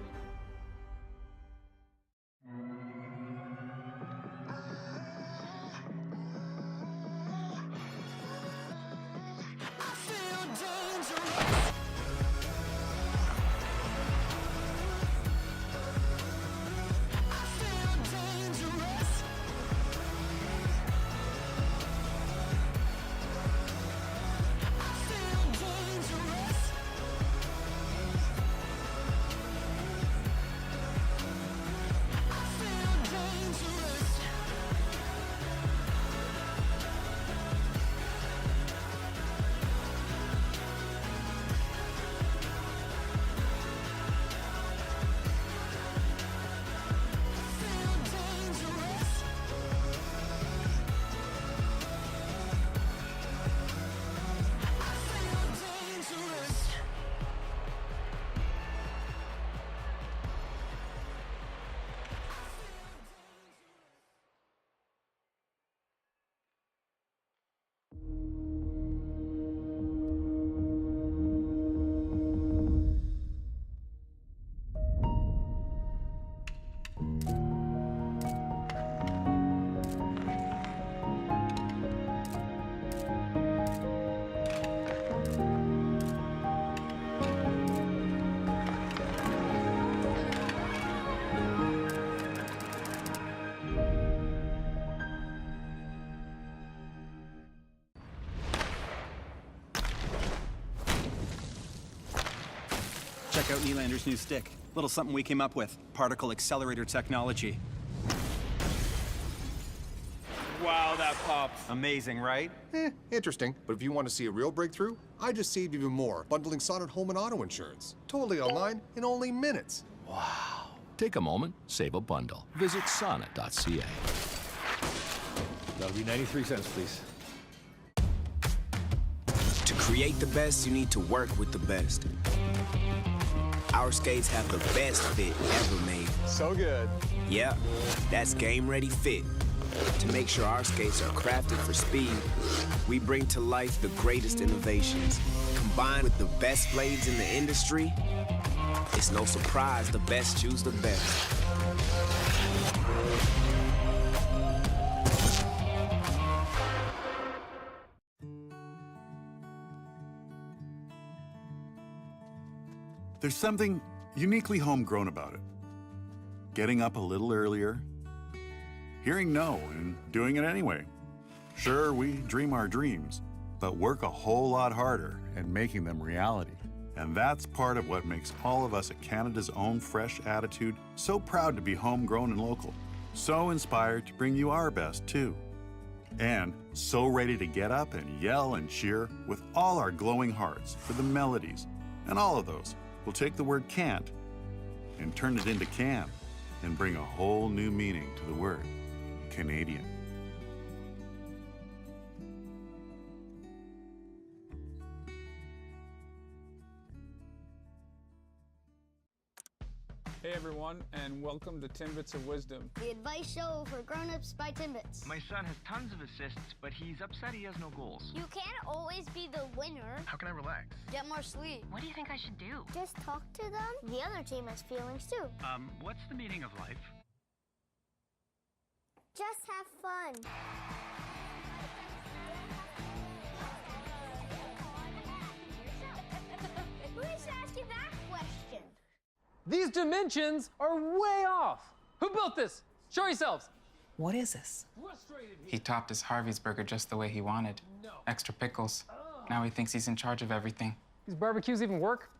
Speaker 7: Check out Nylander's new stick. Little something we came up with. Particle accelerator technology.
Speaker 8: Wow, that pops.
Speaker 7: Amazing, right?
Speaker 9: Interesting. But if you want to see a real breakthrough, I just saved even more, bundling Sonnet home and auto insurance. Totally online in only minutes.
Speaker 10: Wow. Take a moment, save a bundle. Visit sonnet.ca.
Speaker 11: That'll be 93 cents, please.
Speaker 12: To create the best, you need to work with the best. Our skates have the best fit ever made.
Speaker 11: So good.
Speaker 12: Yeah, that's Game Ready Fit. To make sure our skates are crafted for speed, we bring to life the greatest innovations. Combined with the best blades in the industry, it's no surprise the best choose the best.
Speaker 13: There's something uniquely homegrown about it. Getting up a little earlier, hearing no and doing it anyway. Sure, we dream our dreams, but work a whole lot harder at making them reality. And that's part of what makes all of us at Canada's Own Fresh Attitude so proud to be homegrown and local. So inspired to bring you our best, too. And so ready to get up and yell and cheer with all our glowing hearts for the melodies. And all of those will take the word can't and turn it into can and bring a whole new meaning to the word Canadian.
Speaker 8: Hey everyone, and welcome to Timbits of Wisdom.
Speaker 3: The advice show for grown-ups by Timbits.
Speaker 14: My son has tons of assists, but he's upset he has no goals.
Speaker 3: You can't always be the winner.
Speaker 14: How can I relax?
Speaker 3: Get more sleep.
Speaker 14: What do you think I should do?
Speaker 3: Just talk to them. The other team has feelings too.
Speaker 14: What's the meaning of life?
Speaker 3: Just have fun. Who is asking that question?
Speaker 15: These dimensions are way off. Who built this? Show yourselves.
Speaker 16: What is this?
Speaker 17: He topped his Harvey's burger just the way he wanted. Extra pickles. Now he thinks he's in charge of everything.
Speaker 15: These barbecues even work?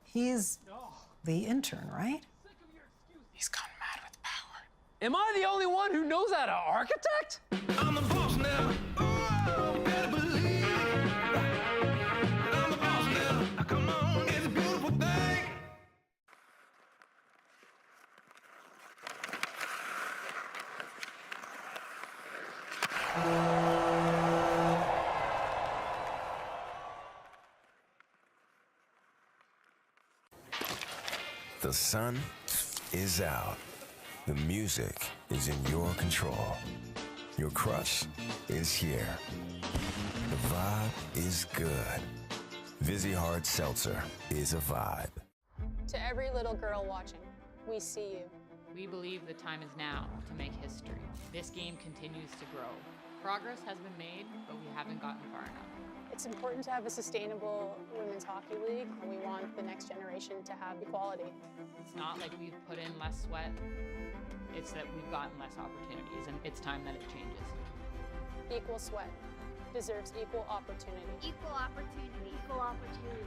Speaker 16: He's the intern, right?
Speaker 17: He's gone mad with power.
Speaker 15: Am I the only one who knows how to architect?
Speaker 18: I'm the boss now. Oh, you better believe it. I'm the boss now. Now come on, it's a beautiful thing.
Speaker 19: The sun is out. The music is in your control. Your crush is here. The vibe is good. Vizzy Hard Seltzer is a vibe.
Speaker 1: To every little girl watching, we see you.
Speaker 2: We believe the time is now to make history. This game continues to grow. Progress has been made, but we haven't gotten far enough.
Speaker 1: It's important to have a sustainable women's hockey league, and we want the next generation to have equality.
Speaker 2: It's not like we've put in less sweat. It's that we've gotten less opportunities, and it's time that it changes.
Speaker 1: Equal sweat deserves equal opportunity.
Speaker 3: Equal opportunity. Equal opportunity.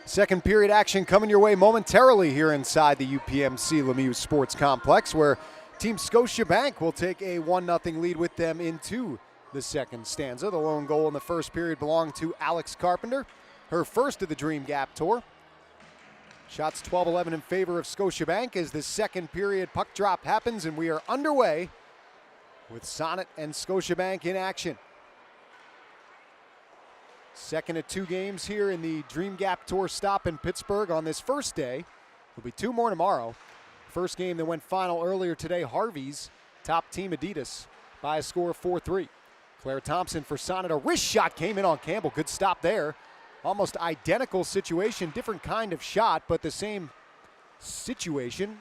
Speaker 5: Second period action coming your way momentarily here inside the UPMC Lemieux Sports Complex, where Team Scotiabank will take a 1-0 lead with them into the second stanza. The lone goal in the first period belonged to Alex Carpenter, her first of the Dream Gap Tour. Shots 12-11 in favor of Scotiabank as the second period puck drop happens, and we are underway with Sonnet and Scotiabank in action. Second of 2 games here in the Dream Gap Tour stop in Pittsburgh on this first day. There'll be 2 more tomorrow. First game that went final earlier today, Harvey's top team Adidas by a score of 4-3. Claire Thompson for Sonnet. A wrist shot came in on Campbell. Good stop there. Almost identical situation, different kind of shot, but the same situation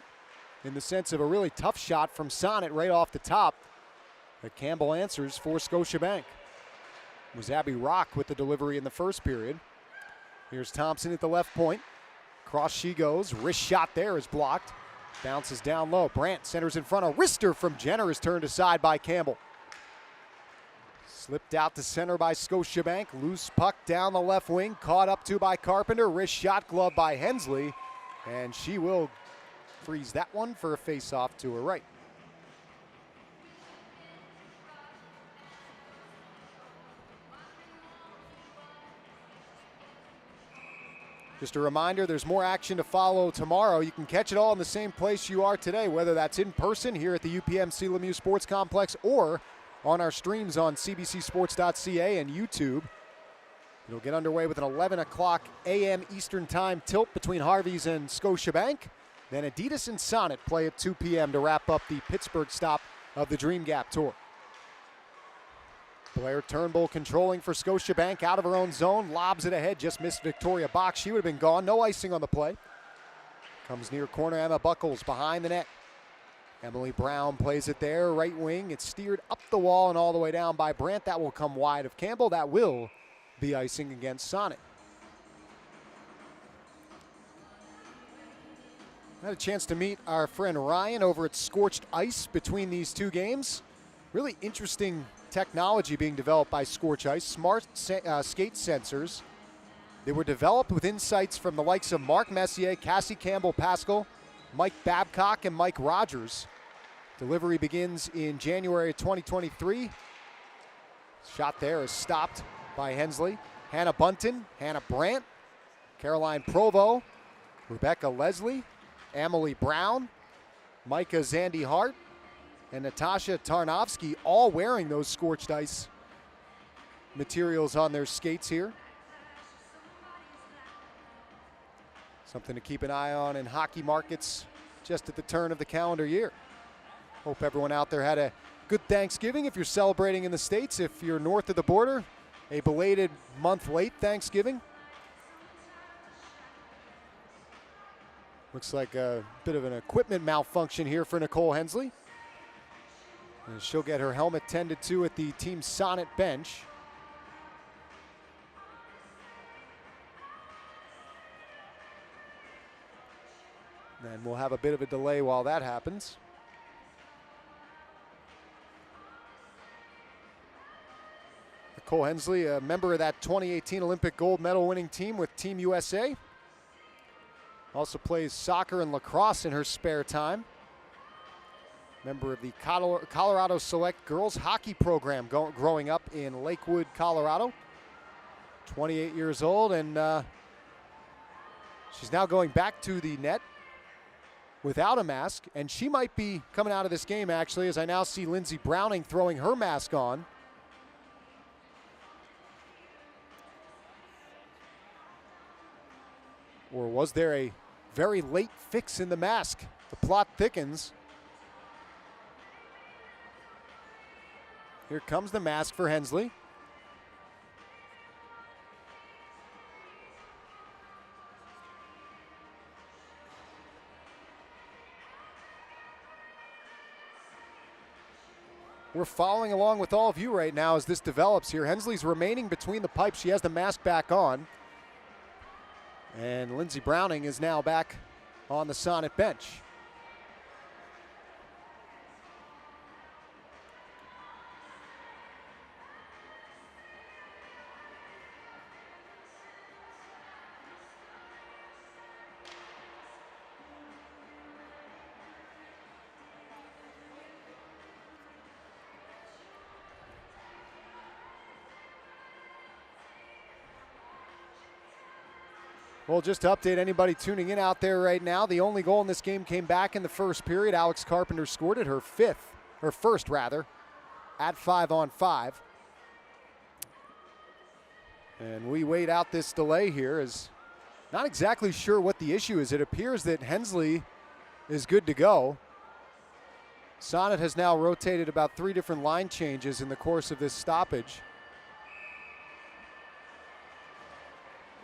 Speaker 5: in the sense of a really tough shot from Sonnet right off the top. But Campbell answers for Scotiabank. It was Abby Roque with the delivery in the first period. Here's Thompson at the left point. Cross she goes. Wrist shot there is blocked. Bounces down low. Brandt centers in front. A wrister from Jenner is turned aside by Campbell. Slipped out to center by Scotiabank. Loose puck down the left wing. Caught up to by Carpenter. Wrist shot glove by Hensley. And she will freeze that one for a face-off to her right. Just a reminder, there's more action to follow tomorrow. You can catch it all in the same place you are today, whether that's in person here at the UPMC Lemieux Sports Complex or on our streams on cbcsports.ca and YouTube. It'll get underway with an 11 o'clock a.m. Eastern Time tilt between Harvey's and Scotiabank. Then Adidas and Sonnet play at 2 p.m. to wrap up the Pittsburgh stop of the Dream Gap Tour. Blair Turnbull controlling for Scotiabank out of her own zone. Lobs it ahead, just missed Victoria Bach. She would have been gone. No icing on the play. Comes near corner, Emma Buckles behind the net. Emily Brown plays it there, right wing. It's steered up the wall and all the way down by Brandt. That will come wide of Campbell. That will be icing against Sonnet. I had a chance to meet our friend Ryan over at Scorched Ice between these 2 games. Really interesting technology being developed by Scorched Ice, smart skate sensors. They were developed with insights from the likes of Mark Messier, Cassie Campbell-Pascal, Mike Babcock, and Mike Rogers. Delivery begins in January 2023. Shot there is stopped by Hensley. Hannah Bunton, Hannah Brandt, Caroline Provo, Rebecca Leslie, Emily Brown, Micah Zandy Hart, and Natasha Tarnovsky, all wearing those Scorched Ice materials on their skates here. Something to keep an eye on in hockey markets just at the turn of the calendar year. Hope everyone out there had a good Thanksgiving if you're celebrating in the States. If you're north of the border, a belated month late Thanksgiving. Looks like a bit of an equipment malfunction here for Nicole Hensley. And she'll get her helmet tended to at the Team Sonnet bench. Then we'll have a bit of a delay while that happens. Nicole Hensley, a member of that 2018 Olympic gold medal winning team with Team USA. Also plays soccer and lacrosse in her spare time. Member of the Colorado Select Girls Hockey Program growing up in Lakewood, Colorado. 28 years old, and she's now going back to the net without a mask, and she might be coming out of this game, actually, as I now see Lindsey Browning throwing her mask on. Or was there a very late fix in the mask? The plot thickens. Here comes the mask for Hensley. We're following along with all of you right now as this develops here. Hensley's remaining between the pipes. She has the mask back on. And Lindsey Browning is now back on the Sonnet bench. Well, just to update anybody tuning in out there right now, the only goal in this game came back in the first period. Alex Carpenter scored it, her first, at 5-on-5. And we wait out this delay here, as not exactly sure what the issue is. It appears that Hensley is good to go. Sonnet has now rotated about 3 different line changes in the course of this stoppage.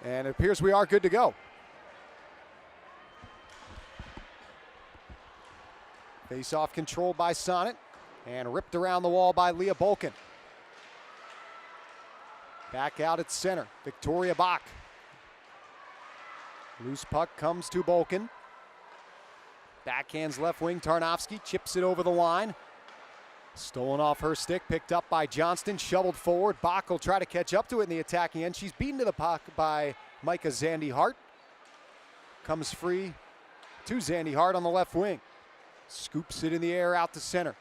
Speaker 5: And it appears we are good to go. Face-off controlled by Sonnet and ripped around the wall by Leah Bolkin. Back out at center, Victoria Bach. Loose puck comes to Bolkin. Backhands left wing, Tarnowski chips it over the line. Stolen off her stick, picked up by Johnston, shoveled forward. Bach will try to catch up to it in the attacking end. She's beaten to the puck by Micah Zandy Hart. Comes free to Zandy Hart on the left wing. Scoops it in the air out to center.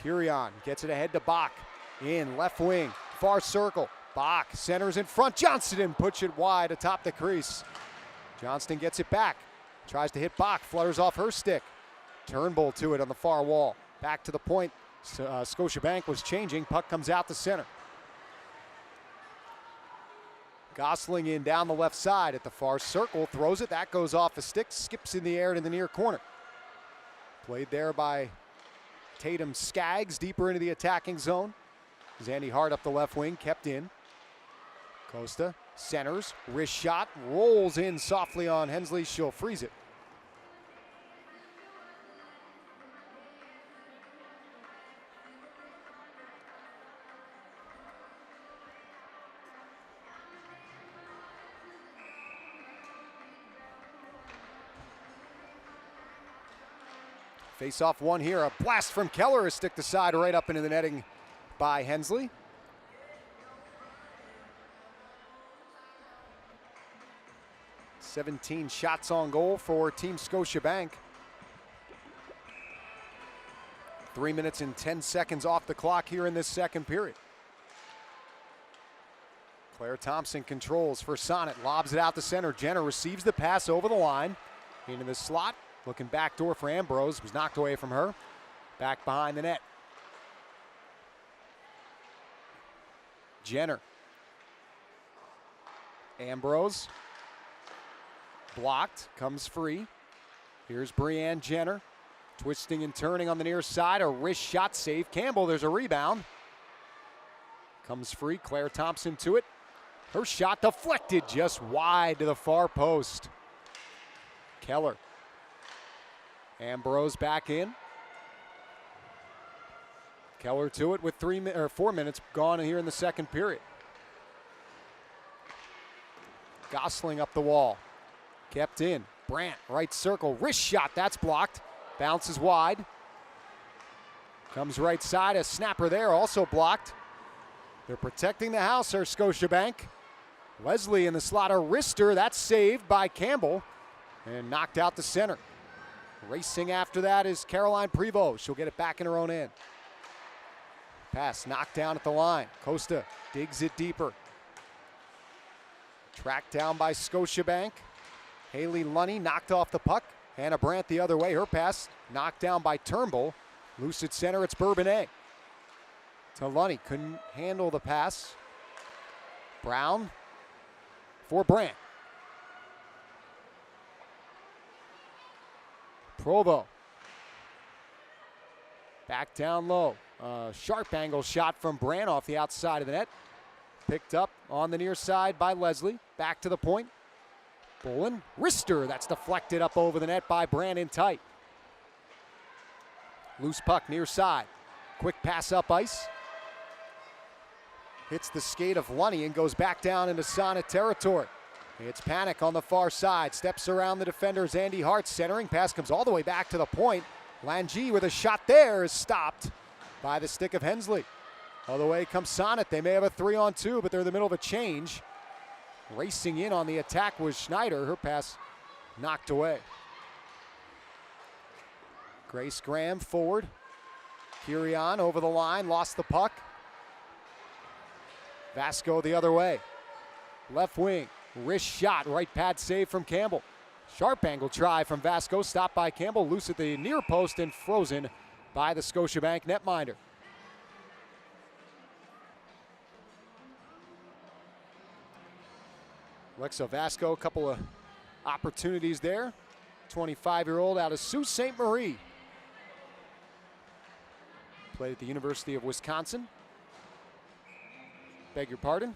Speaker 5: Kirion gets it ahead to Bach. In left wing, far circle. Bach centers in front. Johnston puts it wide atop the crease. Johnston gets it back. Tries to hit Bach, flutters off her stick. Turnbull to it on the far wall. Back to the point. Scotiabank was changing. Puck comes out to center. Gosling in down the left side at the far circle. Throws it. That goes off the stick. Skips in the air to the near corner. Played there by Tatum Skaggs deeper into the attacking zone. Zandy Hart up the left wing. Kept in. Costa centers. Wrist shot. Rolls in softly on Hensley. She'll freeze it. Face-off one here. A blast from Keller. A stick to side right up into the netting by Hensley. "17 shots on goal for Team Scotiabank. 3 minutes and 10 seconds off the clock here in this second period. Claire Thompson controls for Sonnet. Lobs it out to center. Jenner receives the pass over the line. Into the slot. Looking backdoor for Ambrose. Was knocked away from her. Back behind the net. Jenner. Ambrose. Blocked. Comes free. Here's Brianne Jenner. Twisting and turning on the near side. A wrist shot save. Campbell, there's a rebound. Comes free. Claire Thompson to it. Her shot deflected just wide to the far post. Keller. Ambrose back in. Keller to it with 4 minutes gone here in the second period. Gosling up the wall. Kept in. Brandt, right circle. Wrist shot, that's blocked. Bounces wide. Comes right side, a snapper there, also blocked. They're protecting the house here, Scotiabank. Leslie in the slot, a wrister, that's saved by Campbell. And knocked out to center. Racing after that is Caroline Prevost. She'll get it back in her own end. Pass knocked down at the line. Costa digs it deeper. Tracked down by Scotiabank. Haley Lunny knocked off the puck. Hannah Brandt the other way. Her pass knocked down by Turnbull. Loose at center, it's Bourbonnais. To Lunny, couldn't handle the pass. Brown for Brandt. Provo. Back down low. Sharp angle shot from Brandt off the outside of the net. Picked up on the near side by Leslie. Back to the point. Bolin. Wrister. That's deflected up over the net by Brandt in tight. Loose puck near side. Quick pass up ice. Hits the skate of Lunny and goes back down into Sonnet territory. It's Pannek on the far side. Steps around the defenders. Andy Hart centering. Pass comes all the way back to the point. Langy with a shot there is stopped by the stick of Hensley. All the way comes Sonnet. They may have a 3-on-2, but they're in the middle of a change. Racing in on the attack was Schneider. Her pass knocked away. Grace Graham forward. Kirion over the line. Lost the puck. Vasco the other way. Left wing. Wrist shot, right pad save from Campbell. Sharp angle try from Vasco, stopped by Campbell, loose at the near post and frozen by the Scotiabank netminder. Alexa Vasco, a couple of opportunities there. 25-year-old out of Sault Ste. Marie. Played at the University of Wisconsin. Beg your pardon.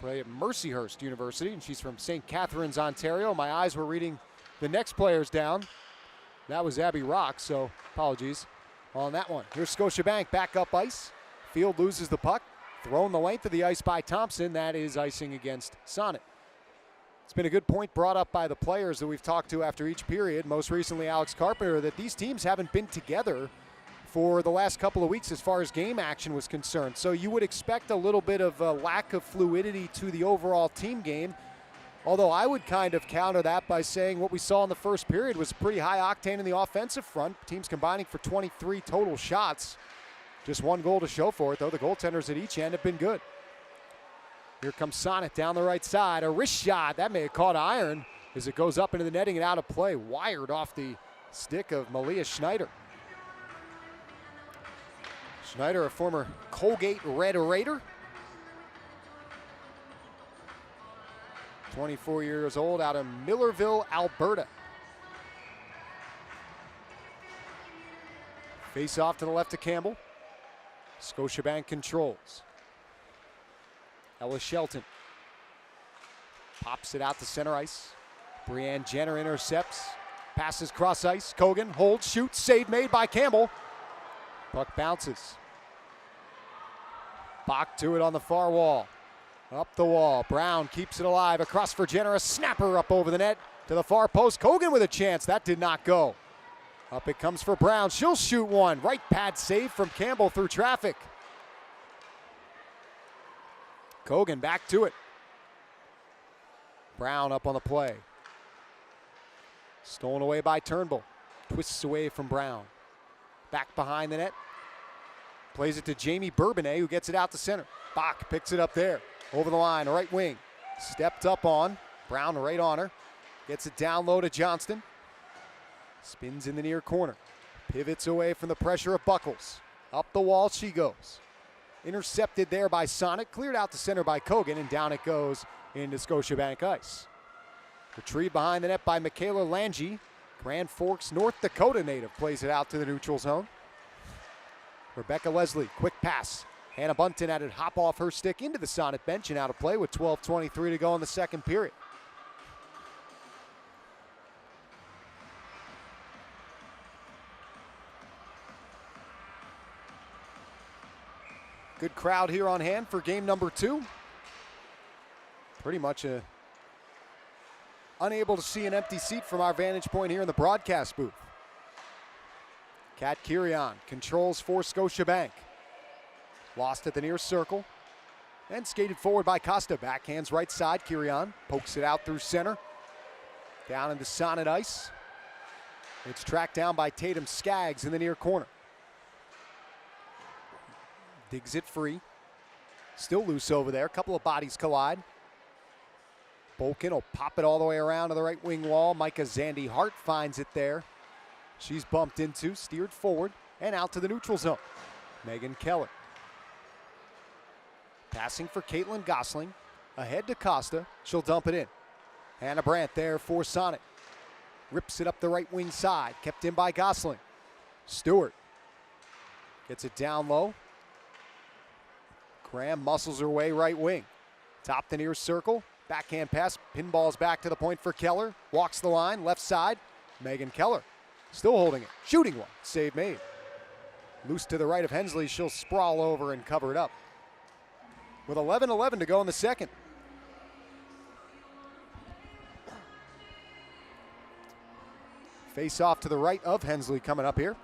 Speaker 5: Played at Mercyhurst University, and she's from St. Catharines, Ontario. My eyes were reading the next players down. That was Abby Roque, so apologies on that one. Here's Scotiabank back up ice. Field loses the puck. Thrown the length of the ice by Thompson. That is icing against Sonnet. It's been a good point brought up by the players that we've talked to after each period, most recently Alex Carpenter, that these teams haven't been together for the last couple of weeks as far as game action was concerned. So you would expect a little bit of a lack of fluidity to the overall team game. Although I would kind of counter that by saying what we saw in the first period was pretty high octane in the offensive front. Teams combining for 23 total shots. Just one goal to show for it, though. The goaltenders at each end have been good. Here comes Sonnet down the right side. A wrist shot. That may have caught iron as it goes up into the netting and out of play. Wired off the stick of Malia Schneider. Schneider, a former Colgate Red Raider. 24 years old, out of Millerville, Alberta. Face off to the left of Campbell. Scotiabank controls. Ella Shelton pops it out to center ice. Brianne Jenner intercepts. Passes cross ice. Kogan holds, shoots, save made by Campbell. Puck bounces. Bach to it on the far wall. Up the wall. Brown keeps it alive. Across for Jenner. A snapper up over the net to the far post. Kogan with a chance. That did not go. Up it comes for Brown. She'll shoot one. Right pad save from Campbell through traffic. Kogan back to it. Brown up on the play. Stolen away by Turnbull. Twists away from Brown. Back behind the net. Plays it to Jamie Bourbonnais, who gets it out to center. Bach picks it up there. Over the line, right wing. Stepped up on. Brown right on her. Gets it down low to Johnston. Spins in the near corner. Pivots away from the pressure of Buckles. Up the wall she goes. Intercepted there by Sonnet. Cleared out to center by Kogan, and down it goes into Scotiabank ice. Retrieved behind the net by Michaela Lange. Grand Forks, North Dakota native, plays it out to the neutral zone. Rebecca Leslie, quick pass. Hannah Bunton had it hop off her stick into the Sonnet bench and out of play with 12:23 to go in the second period. Good crowd here on hand for game number 2. Pretty much unable to see an empty seat from our vantage point here in the broadcast booth. Kat Kirian controls for Scotiabank. Lost at the near circle. And skated forward by Costa. Backhands right side. Kirian pokes it out through center. Down into Sonnet ice. It's tracked down by Tatum Skaggs in the near corner. Digs it free. Still loose over there. A couple of bodies collide. Bolkin will pop it all the way around to the right wing wall. Micah Zandy Hart finds it there. She's bumped into, steered forward, and out to the neutral zone. Megan Keller. Passing for Caitlin Gosling. Ahead to Costa. She'll dump it in. Hannah Brandt there for Sonnet. Rips it up the right wing side. Kept in by Gosling. Stewart gets it down low. Graham muscles her way right wing. Top the near circle. Backhand pass. Pinballs back to the point for Keller. Walks the line. Left side. Megan Keller. Still holding it. Shooting one. Save made. Loose to the right of Hensley. She'll sprawl over and cover it up. With 11:11 to go in the second. Face off to the right of Hensley coming up here.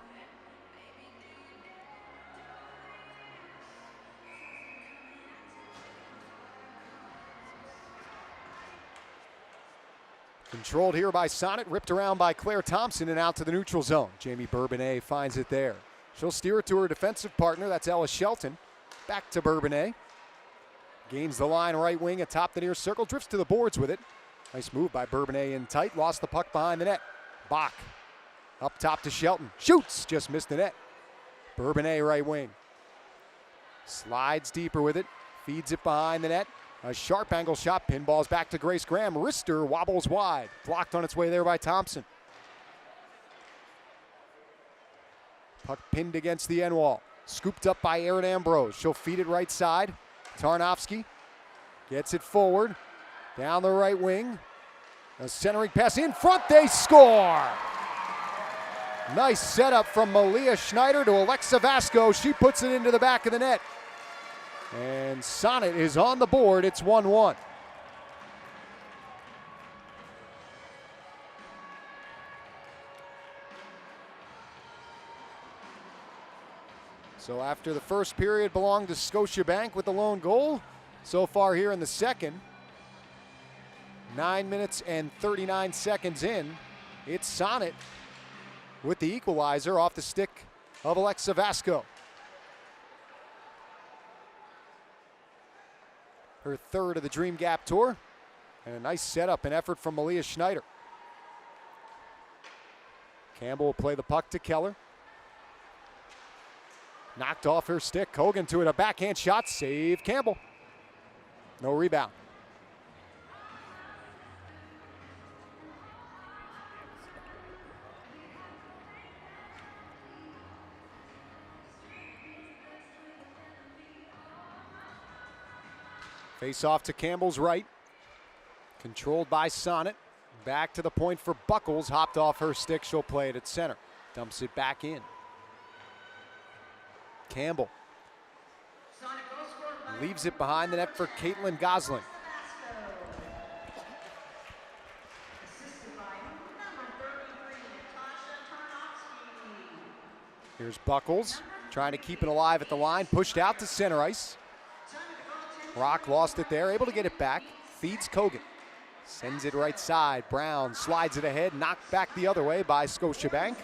Speaker 5: Controlled here by Sonnet, ripped around by Claire Thompson and out to the neutral zone. Jamie Bourbonnais finds it there. She'll steer it to her defensive partner, that's Ella Shelton. Back to Bourbonnais. Gains the line right wing atop the near circle. Drifts to the boards with it. Nice move by Bourbonnais in tight. Lost the puck behind the net. Bach up top to Shelton. Shoots. Just missed the net. Bourbonnais right wing. Slides deeper with it. Feeds it behind the net. A sharp angle shot. Pinballs back to Grace Graham. Wrister wobbles wide. Blocked on its way there by Thompson. Puck pinned against the end wall. Scooped up by Erin Ambrose. She'll feed it right side. Tarnowski gets it forward. Down the right wing. A centering pass in front. They score! Nice setup from Malia Schneider to Alexa Vasco. She puts it into the back of the net. And Sonnet is on the board. It's 1-1. So after the first period belonged to Scotiabank with the lone goal, so far here in the second, 9 minutes and 39 seconds in, it's Sonnet with the equalizer off the stick of Alexa Vasco. Her third of the Dream Gap Tour, and a nice setup and effort from Malia Schneider. Campbell will play the puck to Keller. Knocked off her stick. Hogan to it. A backhand shot. Save Campbell. No rebound. Face off to Campbell's right. Controlled by Sonnet. Back to the point for Buckles. Hopped off her stick. She'll play it at center. Dumps it back in. Campbell leaves it behind the net for Caitlin Gosling. Here's Buckles trying to keep it alive at the line. Pushed out to center ice. Roque lost it there, able to get it back. Feeds Kogan. Sends it right side. Brown slides it ahead. Knocked back the other way by Scotiabank.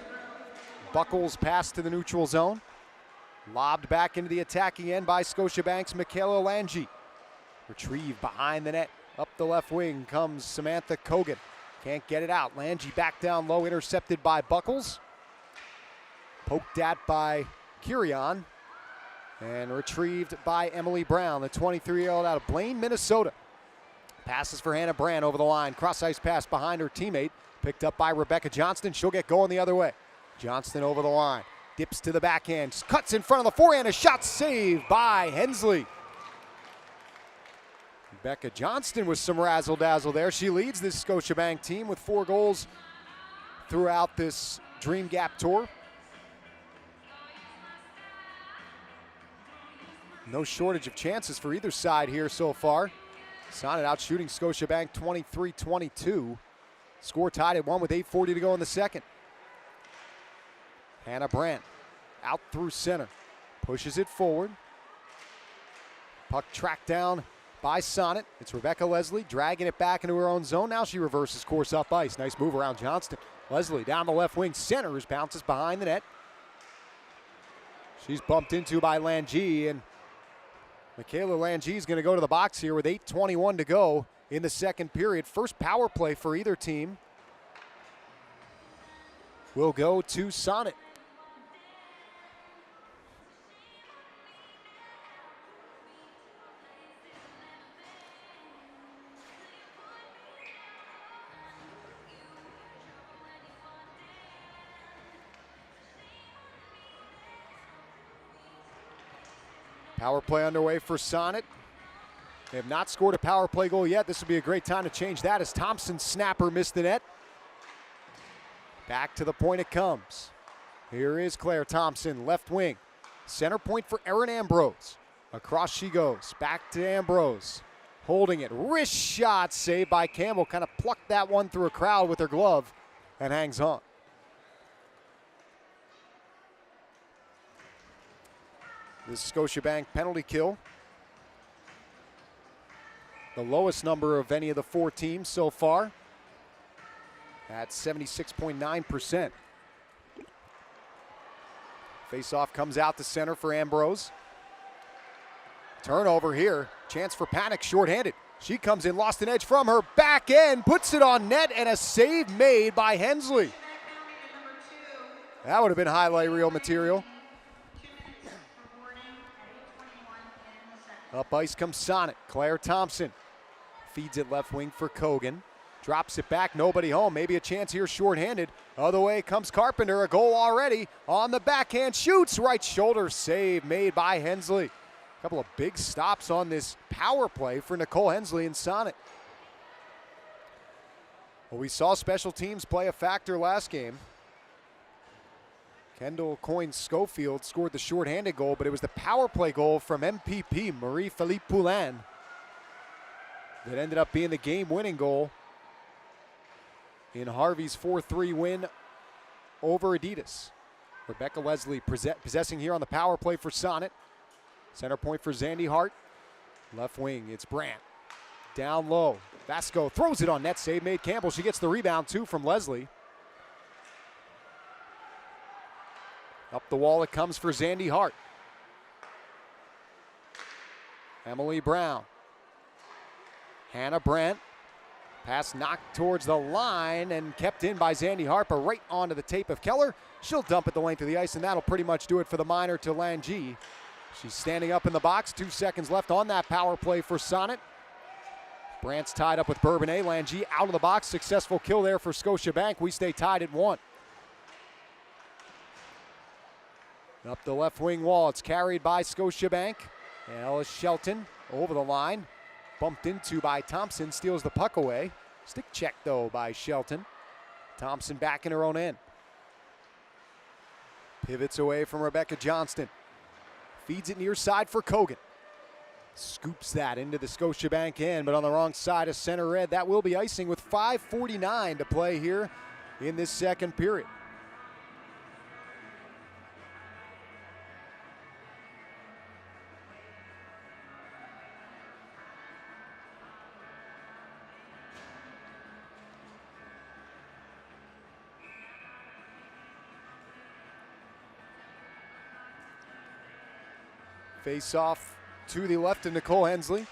Speaker 5: Buckles pass to the neutral zone. Lobbed back into the attacking end by Scotiabank's Michaela Lange. Retrieved behind the net. Up the left wing comes Samantha Kogan. Can't get it out. Lange back down low, intercepted by Buckles. Poked at by Kirion. And retrieved by Emily Brown, the 23-year-old out of Blaine, Minnesota. Passes for Hannah Brandt over the line. Cross-ice pass behind her teammate. Picked up by Rebecca Johnston. She'll get going the other way. Johnston over the line. Dips to the backhand. Cuts in front of the forehand. A shot saved by Hensley. Rebecca Johnston with some razzle-dazzle there. She leads this Scotiabank team with 4 goals throughout this Dream Gap Tour. No shortage of chances for either side here so far. Sonnet out shooting Scotiabank 23-22. Score tied at 1 with 8:40 to go in the second. Hannah Brandt out through center. Pushes it forward. Puck tracked down by Sonnet. It's Rebecca Leslie dragging it back into her own zone. Now she reverses course up ice. Nice move around Johnston. Leslie down the left wing. Centers, bounces behind the net. She's bumped into by Lange, and Michaela Lange is going to go to the box here with 8:21 to go in the second period. First power play for either team will go to Sonnet. Power play underway for Sonnet. They have not scored a power play goal yet. This would be a great time to change that as Thompson's snapper missed the net. Back to the point it comes. Here is Claire Thompson, left wing. Center point for Erin Ambrose. Across she goes. Back to Ambrose. Holding it. Wrist shot saved by Campbell. Kind of plucked that one through a crowd with her glove and hangs on. This Scotiabank penalty kill. The lowest number of any of the 4 teams so far at 76.9%. Face-off comes out to center for Ambrose. Turnover here. Chance for Pannek, shorthanded. She comes in, lost an edge from her back end, puts it on net, and a save made by Hensley. That would have been highlight reel material. Up ice comes Sonnet. Claire Thompson feeds it left wing for Kogan. Drops it back, nobody home. Maybe a chance here shorthanded. Other way comes Carpenter, a goal already. On the backhand, shoots, right shoulder save made by Hensley. A couple of big stops on this power play for Nicole Hensley and Sonnet. Well, we saw special teams play a factor last game. Kendall Coyne-Schofield scored the shorthanded goal, but it was the power play goal from MPP, Marie-Philippe Poulin, that ended up being the game-winning goal in Harvey's 4-3 win over Adidas. Rebecca Leslie possessing here on the power play for Sonnet. Center point for Zandy Hart. Left wing, it's Brandt. Down low, Vasco throws it on net, save made Campbell. She gets the rebound too from Leslie. Up the wall it comes for Zandy Hart. Emily Brown. Hannah Brandt. Pass knocked towards the line and kept in by Zandy Hart, but right onto the tape of Keller. She'll dump it the length of the ice, and that'll pretty much do it for the minor to Langy. She's standing up in the box. 2 seconds left on that power play for Sonnet. Brandt's tied up with Bourbonnais. Langy out of the box. Successful kill there for Scotiabank. We stay tied at 1. Up the left wing wall, it's carried by Scotiabank. Ellis Shelton over the line. Bumped into by Thompson, steals the puck away. Stick check though by Shelton. Thompson back in her own end. Pivots away from Rebecca Johnston. Feeds it near side for Kogan. Scoops that into the Scotiabank end, but on the wrong side of center red. That will be icing with 5:49 to play here in this second period. Face off to the left of Nicole Hensley.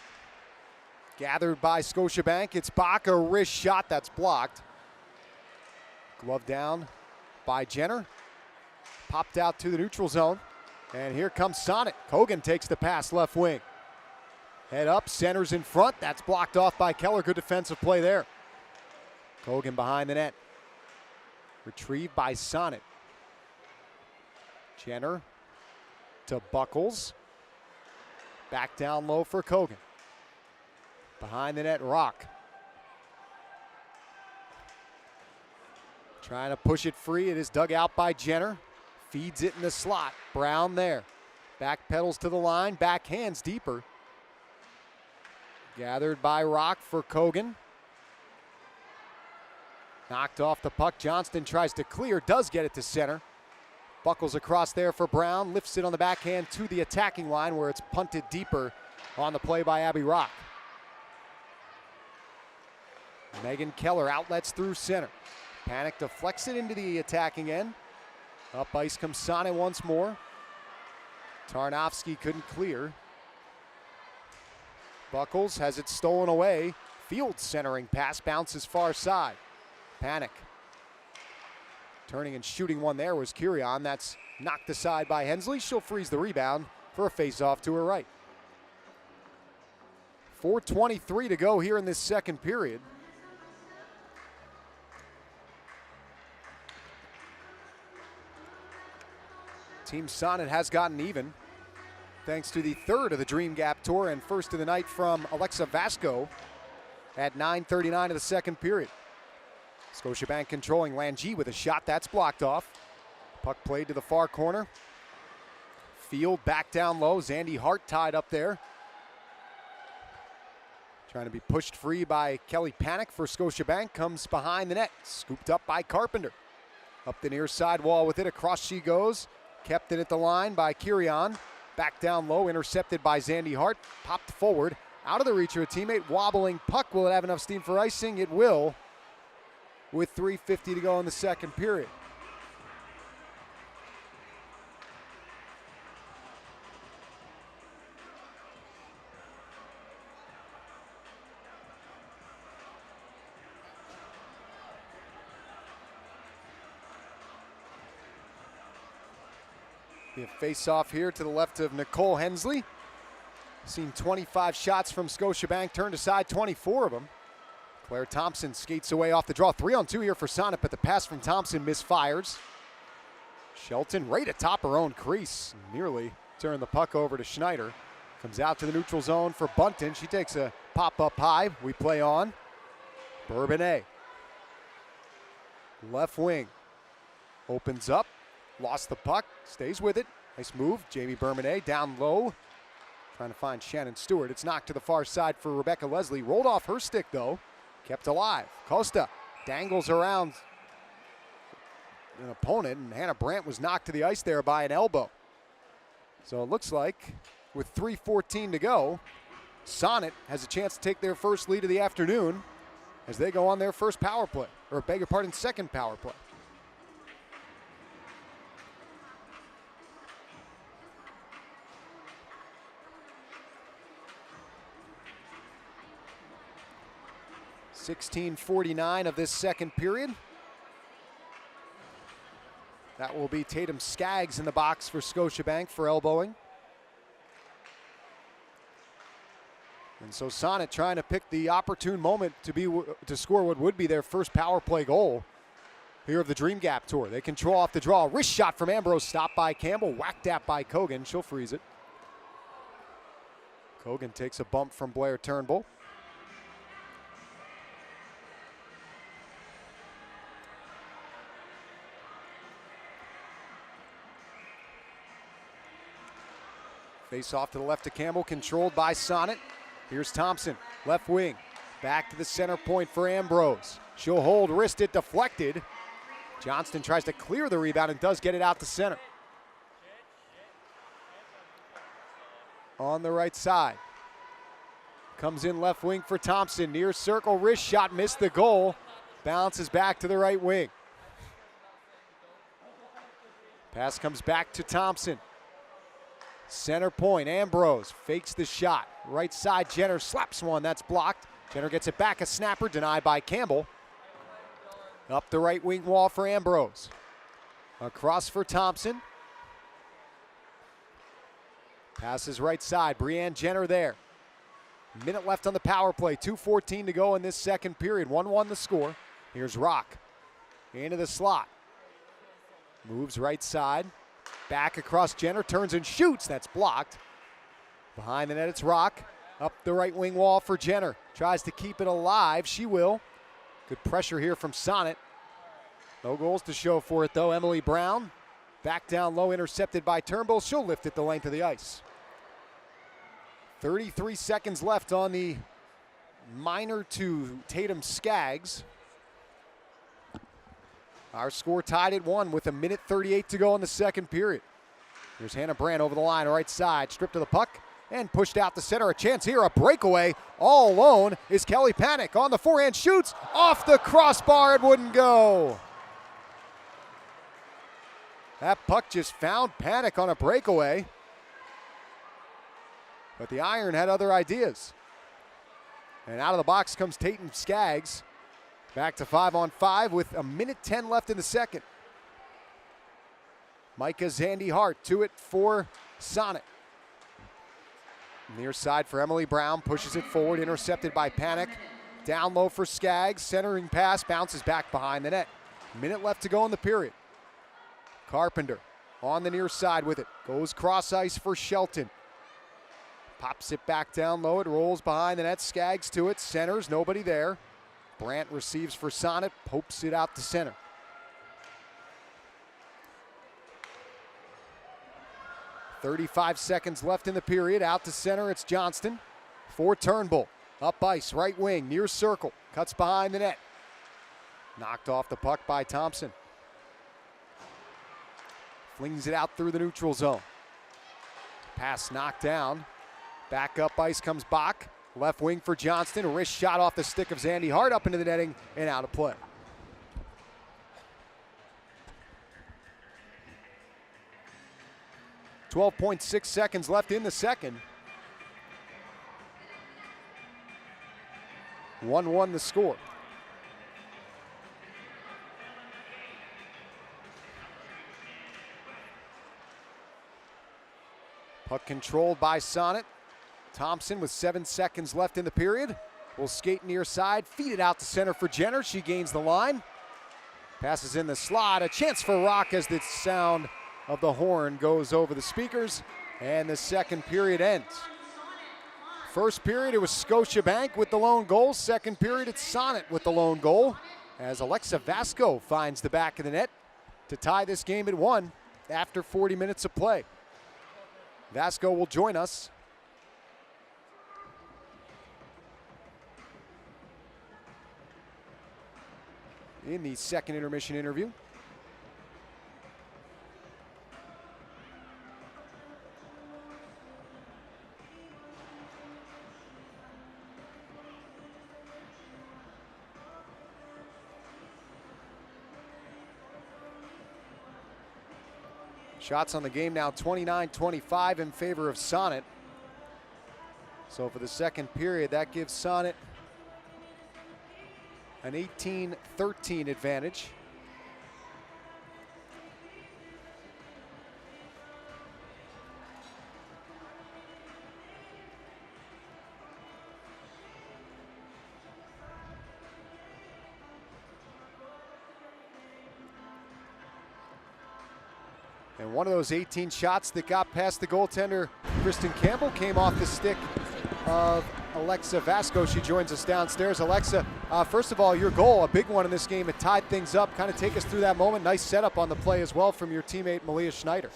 Speaker 5: Gathered by Scotiabank. It's Bach, a wrist shot that's blocked. Glove down by Jenner. Popped out to the neutral zone. And here comes Sonnet. Kogan takes the pass left wing. Head up, centers in front. That's blocked off by Keller. Good defensive play there. Kogan behind the net. Retrieved by Sonnet. Jenner to Buckles. Back down low for Kogan. Behind the net, Roque. Trying to push it free. It is dug out by Jenner. Feeds it in the slot. Brown there. Back pedals to the line. Backhands deeper. Gathered by Roque for Kogan. Knocked off the puck. Johnston tries to clear. Does get it to center. Buckles across there for Brown. Lifts it on the backhand to the attacking line where it's punted deeper on the play by Abby Roque. Megan Keller outlets through center. Pannek deflects it into the attacking end. Up ice comes Sonnet once more. Tarnowski couldn't clear. Buckles has it stolen away. Field centering pass bounces far side. Pannek. Turning and shooting one there was Kirion. That's knocked aside by Hensley. She'll freeze the rebound for a face-off to her right. 4:23 to go here in this second period. Team Sonnet has gotten even thanks to the third of the Dream Gap Tour and first of the night from Alexa Vasco at 9:39 of the second period. Scotiabank controlling. Langy with a shot that's blocked off. Puck played to the far corner. Field back down low. Zandy Hart tied up there. Trying to be pushed free by Kelly Pannek for Scotiabank. Comes behind the net. Scooped up by Carpenter. Up the near side wall with it. Across she goes. Kept in at the line by Kirion. Back down low. Intercepted by Zandy Hart. Popped forward. Out of the reach of a teammate. Wobbling puck. Will it have enough steam for icing? It will, with 3:50 to go in the second period. The face-off here to the left of Nicole Hensley. Seen 25 shots from Scotiabank, turned aside 24 of them. Claire Thompson skates away off the draw. 3-on-2 here for Sonnet, but the pass from Thompson misfires. Shelton right atop her own crease. Nearly turned the puck over to Schneider. Comes out to the neutral zone for Bunton. She takes a pop-up high. We play on. Bourbonnais. Left wing. Opens up. Lost the puck. Stays with it. Nice move. Jamie Bourbonnais down low. Trying to find Shannon Stewart. It's knocked to the far side for Rebecca Leslie. Rolled off her stick, though. Kept alive. Costa dangles around an opponent, and Hannah Brandt was knocked to the ice there by an elbow. So it looks like with 3:14 to go, Sonnet has a chance to take their first lead of the afternoon as they go on their first power play, or beg your pardon, second power play. .16:49 of this second period. That will be Tatum Skaggs in the box for Scotiabank for elbowing. And so Sonnet trying to pick the opportune moment to score what would be their first power play goal here of the Dream Gap Tour. They control off the draw. Wrist shot from Ambrose, stopped by Campbell, whacked at by Kogan. She'll freeze it. Kogan takes a bump from Blair Turnbull. Face off to the left of Campbell, controlled by Sonnet. Here's Thompson, left wing. Back to the center point for Ambrose. She'll hold, wrist it, deflected. Johnston tries to clear the rebound and does get it out to center. On the right side. Comes in left wing for Thompson. Near circle, wrist shot, missed the goal. Bounces back to the right wing. Pass comes back to Thompson. Center point, Ambrose fakes the shot. Right side, Jenner slaps one, that's blocked. Jenner gets it back, a snapper, denied by Campbell. Up the right wing wall for Ambrose. Across for Thompson. Passes right side, Brianne Jenner there. Minute left on the power play, 2:14 to go in this second period. 1-1 the score. Here's Roque. Into the slot. Moves right side. Back across Jenner, turns and shoots. That's blocked. Behind the net, it's Roque. Up the right wing wall for Jenner. Tries to keep it alive. She will. Good pressure here from Sonnet. No goals to show for it, though. Emily Brown. Back down low, intercepted by Turnbull. She'll lift it the length of the ice. 33 seconds left on the minor to Tatum Skaggs. Our score tied at 1 with 1:38 to go in the second period. Here's Hannah Brandt over the line, right side, stripped to the puck and pushed out the center. A chance here, a breakaway. All alone is Kelly Pannek on the forehand, shoots off the crossbar. It wouldn't go. That puck just found Pannek on a breakaway. But the Iron had other ideas. And out of the box comes Tatum Skaggs. Back to 5-on-5 with 1:10 left in the second. Micah Zandy Hart to it for Sonnet. Near side for Emily Brown, pushes it forward, intercepted by Pannek. Down low for Skaggs, centering pass, bounces back behind the net. Minute left to go in the period. Carpenter on the near side with it, goes cross ice for Shelton. Pops it back down low, it rolls behind the net, Skaggs to it, centers, nobody there. Brandt receives for Sonnet, pokes it out to center. .35 seconds left in the period. Out to center, it's Johnston. For Turnbull. Up ice, right wing, near circle. Cuts behind the net. Knocked off the puck by Thompson. Flings it out through the neutral zone. Pass knocked down. Back up ice comes Bach. Left wing for Johnston. A wrist shot off the stick of Zandy Hart up into the netting and out of play. .6 seconds left in the second. 1-1 the score. Puck controlled by Sonnet. Thompson with 7 seconds left in the period will skate near side, feed it out to center for Jenner. She gains the line. Passes in the slot. A chance for Roque as the sound of the horn goes over the speakers, and the second period ends. First period, it was Scotiabank with the lone goal. Second period, it's Sonnet with the lone goal, as Alexa Vasco finds the back of the net to tie this game at 1 after 40 minutes of play. Vasco will join us. In the second intermission interview. Shots on the game now 29-25 in favor of Sonnet. So for the second period, that gives Sonnet an 18-13 advantage. And one of those 18 shots that got past the goaltender, Kristen Campbell, came off the stick of Alexa Vasco. She joins us downstairs. Alexa, first of all, your goal, a big one in this game. It tied things up. Kind of take us through that moment. Nice setup on the play as well from your teammate, Malia Schneider.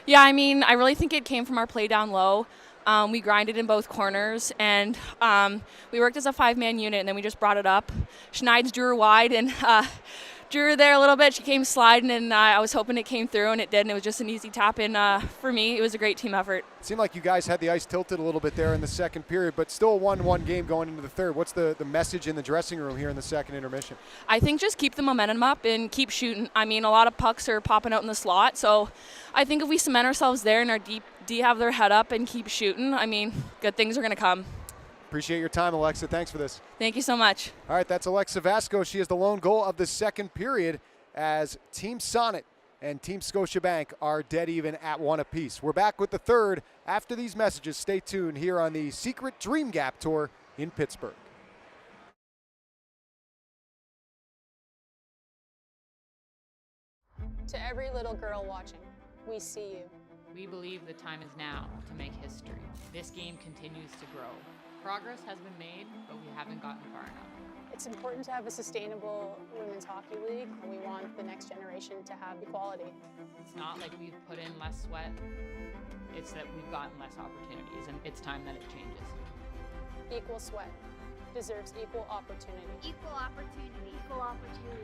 Speaker 20: Yeah, I mean, I really think it came from our play down low. We grinded in both corners, and we worked as a 5-man unit, and then we just brought it up. Schneider drew her wide, and drew her there a little bit. She came sliding, and I was hoping it came through, and it did, and it was just an easy tap in for me. It was a great team effort.
Speaker 5: It seemed like you guys had the ice tilted a little bit there in the second period, but still a 1-1 game going into the third. What's the message in the dressing room here in the second intermission?
Speaker 20: I think just keep the momentum up and keep shooting. I mean, a lot of pucks are popping out in the slot, so I think if we cement ourselves there and our D have their head up and keep shooting, I mean, good things are going to come.
Speaker 5: Appreciate your time, Alexa. Thanks for this.
Speaker 20: Thank you so much.
Speaker 5: All right, that's Alexa Vasco. She is the lone goal of the second period as Team Sonnet and Team Scotiabank are dead even at 1 apiece. We're back with the third after these messages. Stay tuned here on the Secret Dream Gap Tour in Pittsburgh.
Speaker 1: To every little girl watching, we see you.
Speaker 2: We believe the time is now to make history. This game continues to grow. Progress has been made, but we haven't gotten far enough.
Speaker 1: It's important to have a sustainable women's hockey league, and we want the next generation to have equality.
Speaker 2: It's not like we've put in less sweat, it's that we've gotten less opportunities, and it's time that it changes.
Speaker 1: Equal sweat deserves equal opportunity.
Speaker 3: Equal opportunity. Equal opportunity.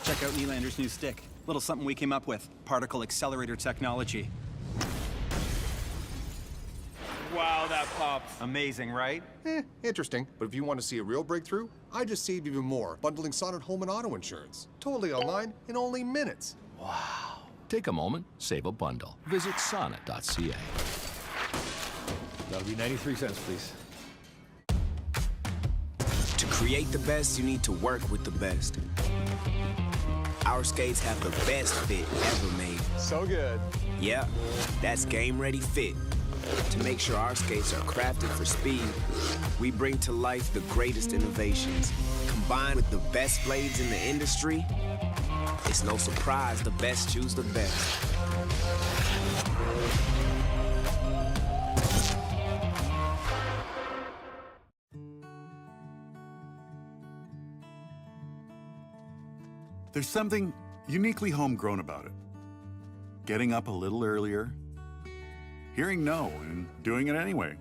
Speaker 7: Check out Nylander's new stick. Little something we came up with. Particle accelerator technology.
Speaker 8: Wow, that pops.
Speaker 11: Amazing, right?
Speaker 9: Interesting. But if you want to see a real breakthrough, I just saved even more bundling Sonnet home and auto insurance. Totally online in only minutes.
Speaker 10: Wow. Take a moment, save a bundle. Visit sonnet.ca.
Speaker 11: That'll be 93 cents, please.
Speaker 12: To create the best, you need to work with the best. Our skates have the best fit ever made.
Speaker 11: So good.
Speaker 12: Yeah, that's Game Ready Fit. To make sure our skates are crafted for speed, we bring to life the greatest innovations. Combined with the best blades in the industry, it's no surprise the best choose the best.
Speaker 13: There's something uniquely homegrown about it. Getting up a little earlier, hearing no and doing it anyway.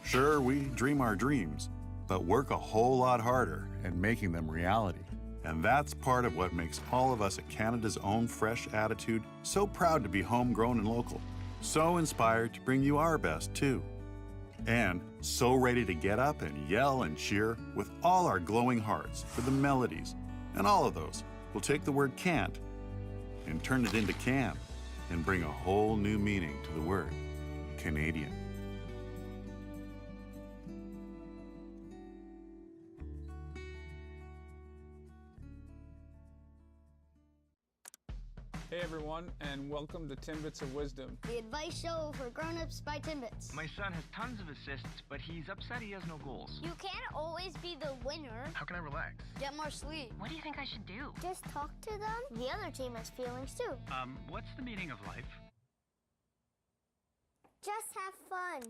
Speaker 13: Sure, we dream our dreams, but work a whole lot harder at making them reality. And that's part of what makes all of us at Canada's Own Fresh Attitude so proud to be homegrown and local. So inspired to bring you our best, too. And so ready to get up and yell and cheer with all our glowing hearts for the melodies. And all of those will take the word can't and turn it into can and bring a whole new meaning to the word Canadian.
Speaker 8: Hey everyone, and welcome to Timbits of Wisdom.
Speaker 3: The advice show for grown-ups by Timbits.
Speaker 14: My son has tons of assists, but he's upset he has no goals.
Speaker 3: You can't always be the winner.
Speaker 14: How can I relax?
Speaker 3: Get more sleep.
Speaker 14: What do you think I should do?
Speaker 3: Just talk to them. The other team has feelings too.
Speaker 14: What's the meaning of life?
Speaker 3: Just have fun.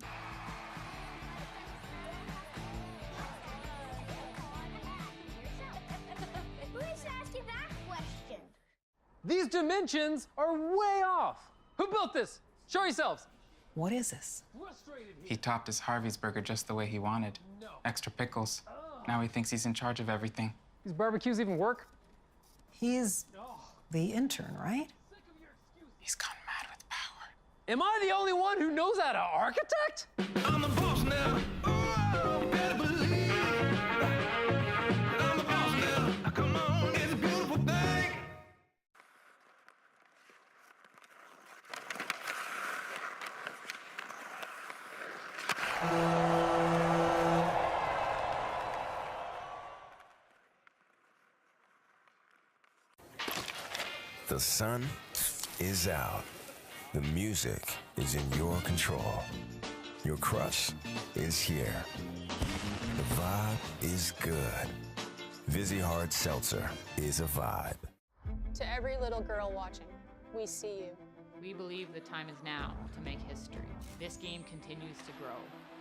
Speaker 3: Who is asking that question?
Speaker 15: These dimensions are way off. Who built this? Show yourselves.
Speaker 16: What is this?
Speaker 17: He topped his Harvey's burger just the way he wanted. Extra pickles. Now he thinks he's in charge of everything.
Speaker 15: These barbecues even work?
Speaker 16: He's the intern, right?
Speaker 17: He's gone mad with power.
Speaker 15: Am I the only one who knows how to architect?
Speaker 18: I'm the boss now. Oh, better believe. I'm the boss now. Come on, it's a beautiful thing.
Speaker 19: The sun is out. The music is in your control. Your crush is here. The vibe is good. Vizzy Hard Seltzer is a vibe.
Speaker 1: To every little girl watching, we see you.
Speaker 2: We believe the time is now to make history. This game continues to grow.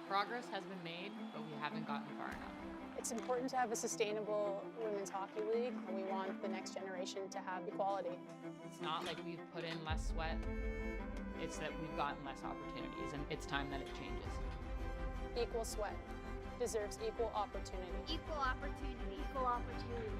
Speaker 2: Progress has been made, but we haven't gotten far enough.
Speaker 1: It's important to have a sustainable women's hockey league, and we want the next generation to have equality.
Speaker 2: It's not like we've put in less sweat. It's that we've gotten less opportunities, and it's time that it changes.
Speaker 1: Equal sweat deserves equal opportunity.
Speaker 3: Equal opportunity. Equal opportunity.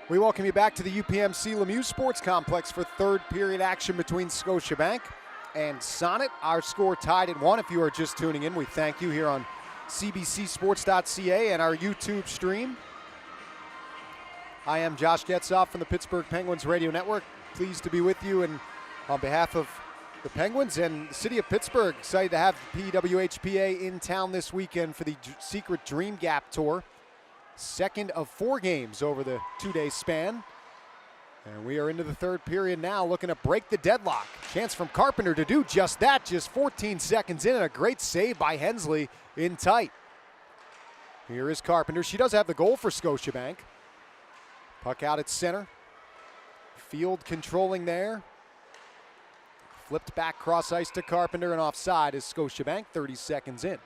Speaker 5: We welcome you back to the UPMC Lemieux Sports Complex for third period action between Scotiabank and Sonnet. Our score tied at 1. If you are just tuning in, we thank you here on cbcsports.ca and our YouTube stream. I am Josh Getzoff from the Pittsburgh Penguins Radio Network. Pleased to be with you, and on behalf of the Penguins and the city of Pittsburgh, excited to have PWHPA in town this weekend for the Secret Dream Gap Tour. Second of 4 games over the 2-day span. And we are into the third period now, looking to break the deadlock. Chance from Carpenter to do just that, just 14 seconds in, and a great save by Hensley in tight. Here is Carpenter. She does have the goal for Scotiabank. Puck out at center. Field controlling there. Flipped back cross ice to Carpenter, and offside is Scotiabank, 30 seconds in.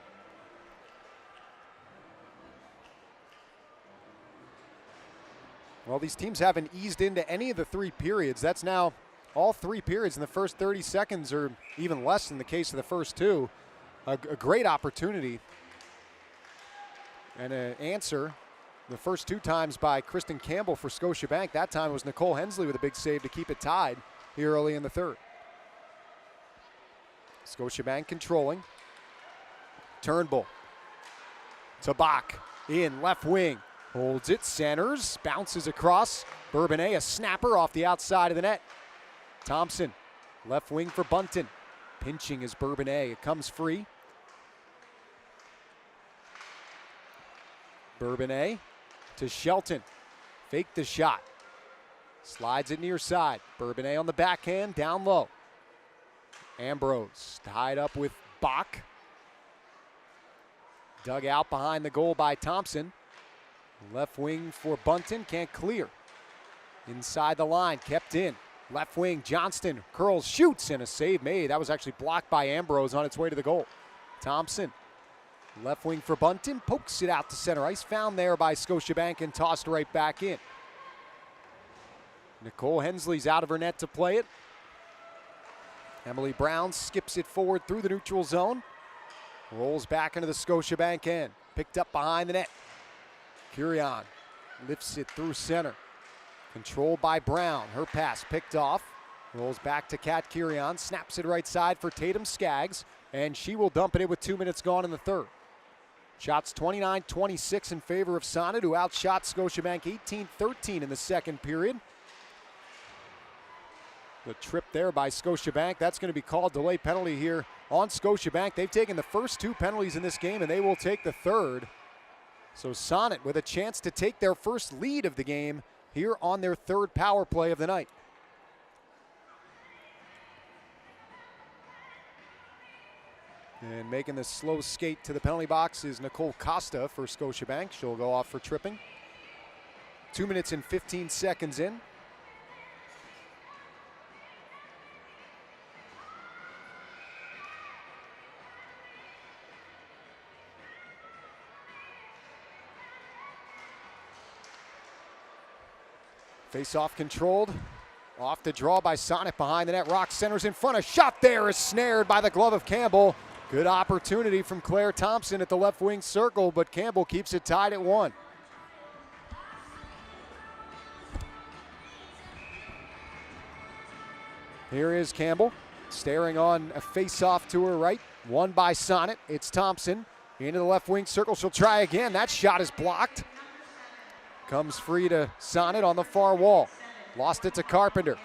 Speaker 5: Well, these teams haven't eased into any of the 3 periods. That's now all 3 periods in the first 30 seconds, or even less in the case of the first 2. A great opportunity. And an answer the first 2 times by Kristen Campbell for Scotiabank. That time was Nicole Hensley with a big save to keep it tied here early in the third. Scotiabank controlling. Turnbull. To Bach in left wing. Holds it, centers, bounces across. Bourbonnais, a snapper off the outside of the net. Thompson, left wing for Bunton. Pinching is Bourbonnais, it comes free. Bourbonnais to Shelton. Fake the shot. Slides it near side. Bourbonnais on the backhand, down low. Ambrose tied up with Bach. Dug out behind the goal by Thompson. Left wing for Bunton, can't clear. Inside the line, kept in. Left wing, Johnston curls, shoots, and a save made. That was actually blocked by Ambrose on its way to the goal. Thompson, left wing for Bunton, pokes it out to center ice. Found there by Scotiabank and tossed right back in. Nicole Hensley's out of her net to play it. Emily Brown skips it forward through the neutral zone. Rolls back into the Scotiabank end. Picked up behind the net. Curion lifts it through center. Controlled by Brown. Her pass picked off. Rolls back to Kat Curion. Snaps it right side for Tatum Skaggs. And she will dump it in with 2 minutes gone in the third. Shots 29-26 in favor of Sonnet, who outshot Scotiabank 18-13 in the second period. The trip there by Scotiabank. That's going to be called delay penalty here on Scotiabank. They've taken the first 2 penalties in this game, and they will take the third. So Sonnet with a chance to take their first lead of the game here on their third power play of the night. And making the slow skate to the penalty box is Nicole Costa for Scotiabank. She'll go off for tripping. 2 minutes and 15 seconds in. Face-off controlled. Off the draw by Sonnet behind the net. Rock centers in front. A shot there is snared by the glove of Campbell. Good opportunity from Claire Thompson at the left wing circle, but Campbell keeps it tied at 1. Here is Campbell staring on a face-off to her right. Won by Sonnet. It's Thompson into the left wing circle. She'll try again. That shot is blocked. Comes free to Sonnet on the far wall. Lost it to Carpenter.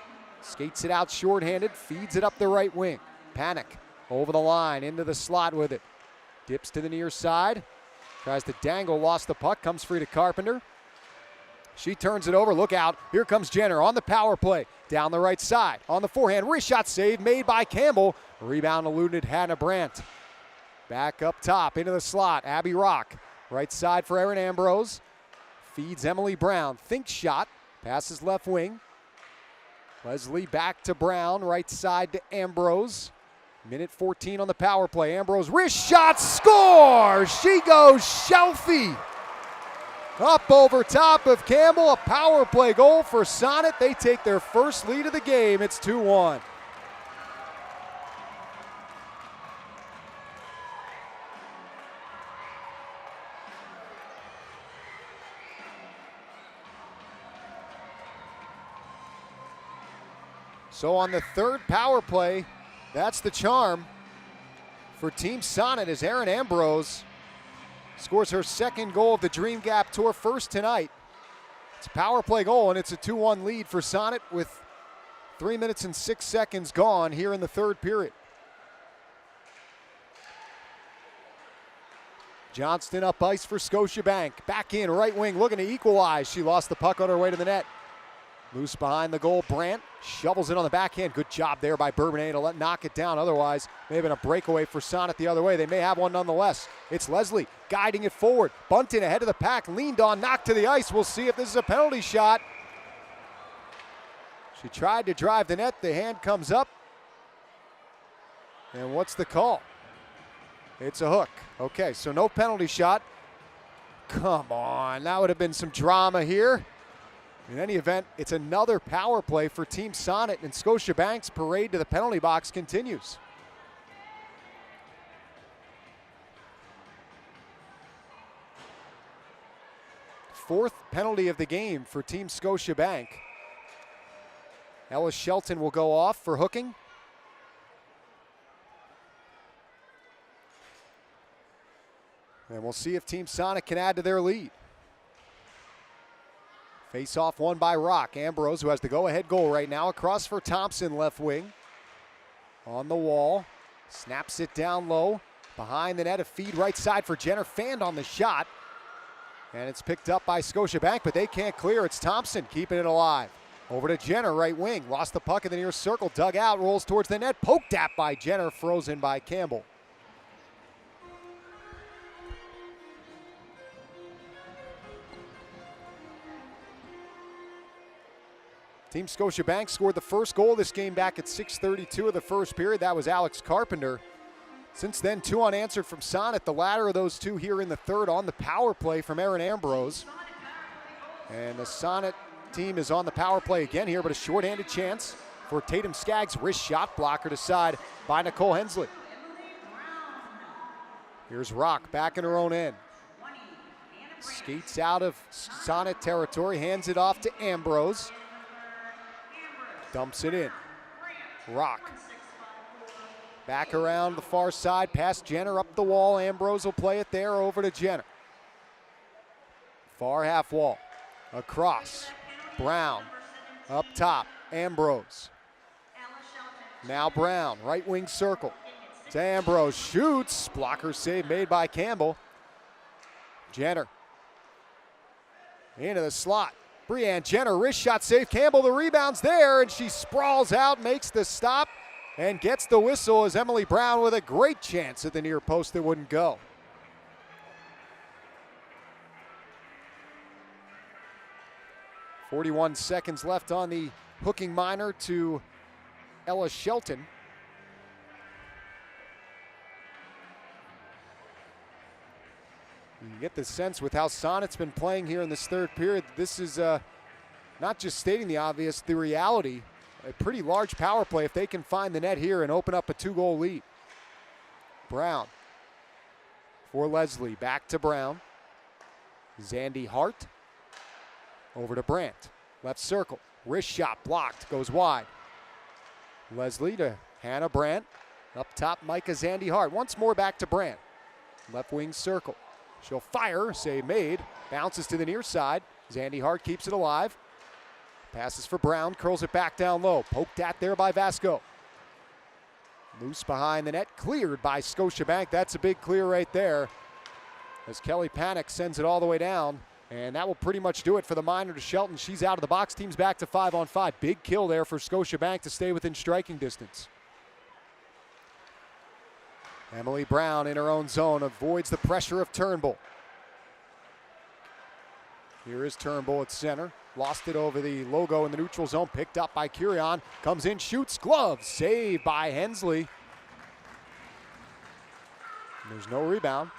Speaker 5: Skates it out shorthanded, feeds it up the right wing. Pannek over the line, into the slot with it. Dips to the near side. Tries to dangle, lost the puck, comes free to Carpenter. She turns it over, look out. Here comes Jenner on the power play. Down the right side, on the forehand. Wrist shot save made by Campbell. Rebound eluded Hannah Brandt. Back up top, into the slot. Abby Roque. Right side for Erin Ambrose. Feeds Emily Brown. Think shot. Passes left wing. Leslie back to Brown. Right side to Ambrose. Minute 14 on the power play. Ambrose wrist shot. Score! She goes Shelfie. Up over top of Campbell. A power play goal for Sonnet. They take their first lead of the game. It's 2-1. So on the third power play, that's the charm for Team Sonnet as Erin Ambrose scores her second goal of the Dream Gap Tour, first tonight. It's a power play goal, and it's a 2-1 lead for Sonnet with 3 minutes and 6 seconds gone here in the third period. Johnston up ice for Scotiabank. Back in, right wing, looking to equalize. She lost the puck on her way to the net. Loose behind the goal, Brandt shovels it on the backhand. Good job there by Bourbonnais to knock it down. Otherwise, may have been a breakaway for Sonnet the other way. They may have one nonetheless. It's Leslie guiding it forward. Bunting ahead of the pack, leaned on, knocked to the ice. We'll see if this is a penalty shot. She tried to drive the net. The hand comes up. And what's the call? It's a hook. Okay, so no penalty shot. Come on, that would have been some drama here. In any event, it's another power play for Team Sonnet, and Scotiabank's parade to the penalty box continues. Fourth penalty of the game for Team Scotiabank. Ella Shelton will go off for hooking. And we'll see if Team Sonnet can add to their lead. Face-off won by Roque. Ambrose, who has the go-ahead goal right now, across for Thompson, left wing. On the wall, snaps it down low. Behind the net, a feed right side for Jenner, fanned on the shot. And it's picked up by Scotiabank, but they can't clear. It's Thompson keeping it alive. Over to Jenner, right wing. Lost the puck in the near circle, dug out, rolls towards the net. Poked at by Jenner, frozen by Campbell. Team Scotiabank scored the first goal of this game back at 6:32 of the first period. That was Alex Carpenter. Since then, 2 unanswered from Sonnet. The latter of those 2 here in the third on the power play from Erin Ambrose. And the Sonnet team is on the power play again here, but a shorthanded chance for Tatum Skaggs. Wrist shot blocker to side by Nicole Hensley. Here's Roque back in her own end. Skates out of Sonnet territory, hands it off to Ambrose. Dumps it in. Roque. Back around the far side, past Jenner, up the wall. Ambrose will play it there, over to Jenner. Far half wall. Across. Brown. Up top. Ambrose. Now Brown, right wing circle. To Ambrose, shoots. Blocker save made by Campbell. Jenner. Into the slot. Brianne Jenner, wrist shot save. Campbell, the rebound's there, and she sprawls out, makes the stop, and gets the whistle as Emily Brown with a great chance at the near post that wouldn't go. .41 seconds left on the hooking minor to Ella Shelton. You get the sense with how Sonnet's been playing here in this third period, this is not just stating the obvious, the reality. A pretty large power play if they can find the net here and open up a 2-goal lead. Brown for Leslie, back to Brown. Zandy Hart over to Brandt. Left circle, wrist shot blocked, goes wide. Leslie to Hannah Brandt. Up top, Micah Zandy Hart. Once more back to Brandt. Left wing circle. She'll fire, save made, bounces to the near side. Zandy Hart keeps it alive. Passes for Brown, curls it back down low. Poked at there by Vasco. Loose behind the net, cleared by Scotiabank. That's a big clear right there as Kelly Pannek sends it all the way down. And that will pretty much do it for the minor to Shelton. She's out of the box, team's back to 5-on-5. Big kill there for Scotiabank to stay within striking distance. Emily Brown in her own zone avoids the pressure of Turnbull. Here is Turnbull at center. Lost it over the logo in the neutral zone. Picked up by Curion. Comes in, shoots, glove. Saved by Hensley. There's no rebound.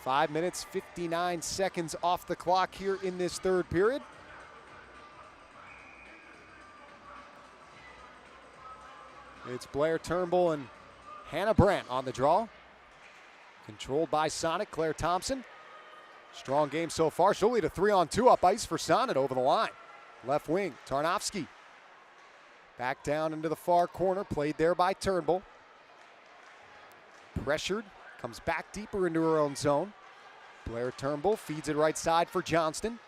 Speaker 5: Five minutes, 59 seconds off the clock here in this third period. It's Blair Turnbull and Hannah Brandt on the draw. Controlled by Sonnet, Claire Thompson. Strong game so far. She'll lead a 3-on-2 up ice for Sonnet over the line. Left wing, Tarnowski. Back down into the far corner, played there by Turnbull. Pressured, comes back deeper into her own zone. Blair Turnbull feeds it right side for Johnston.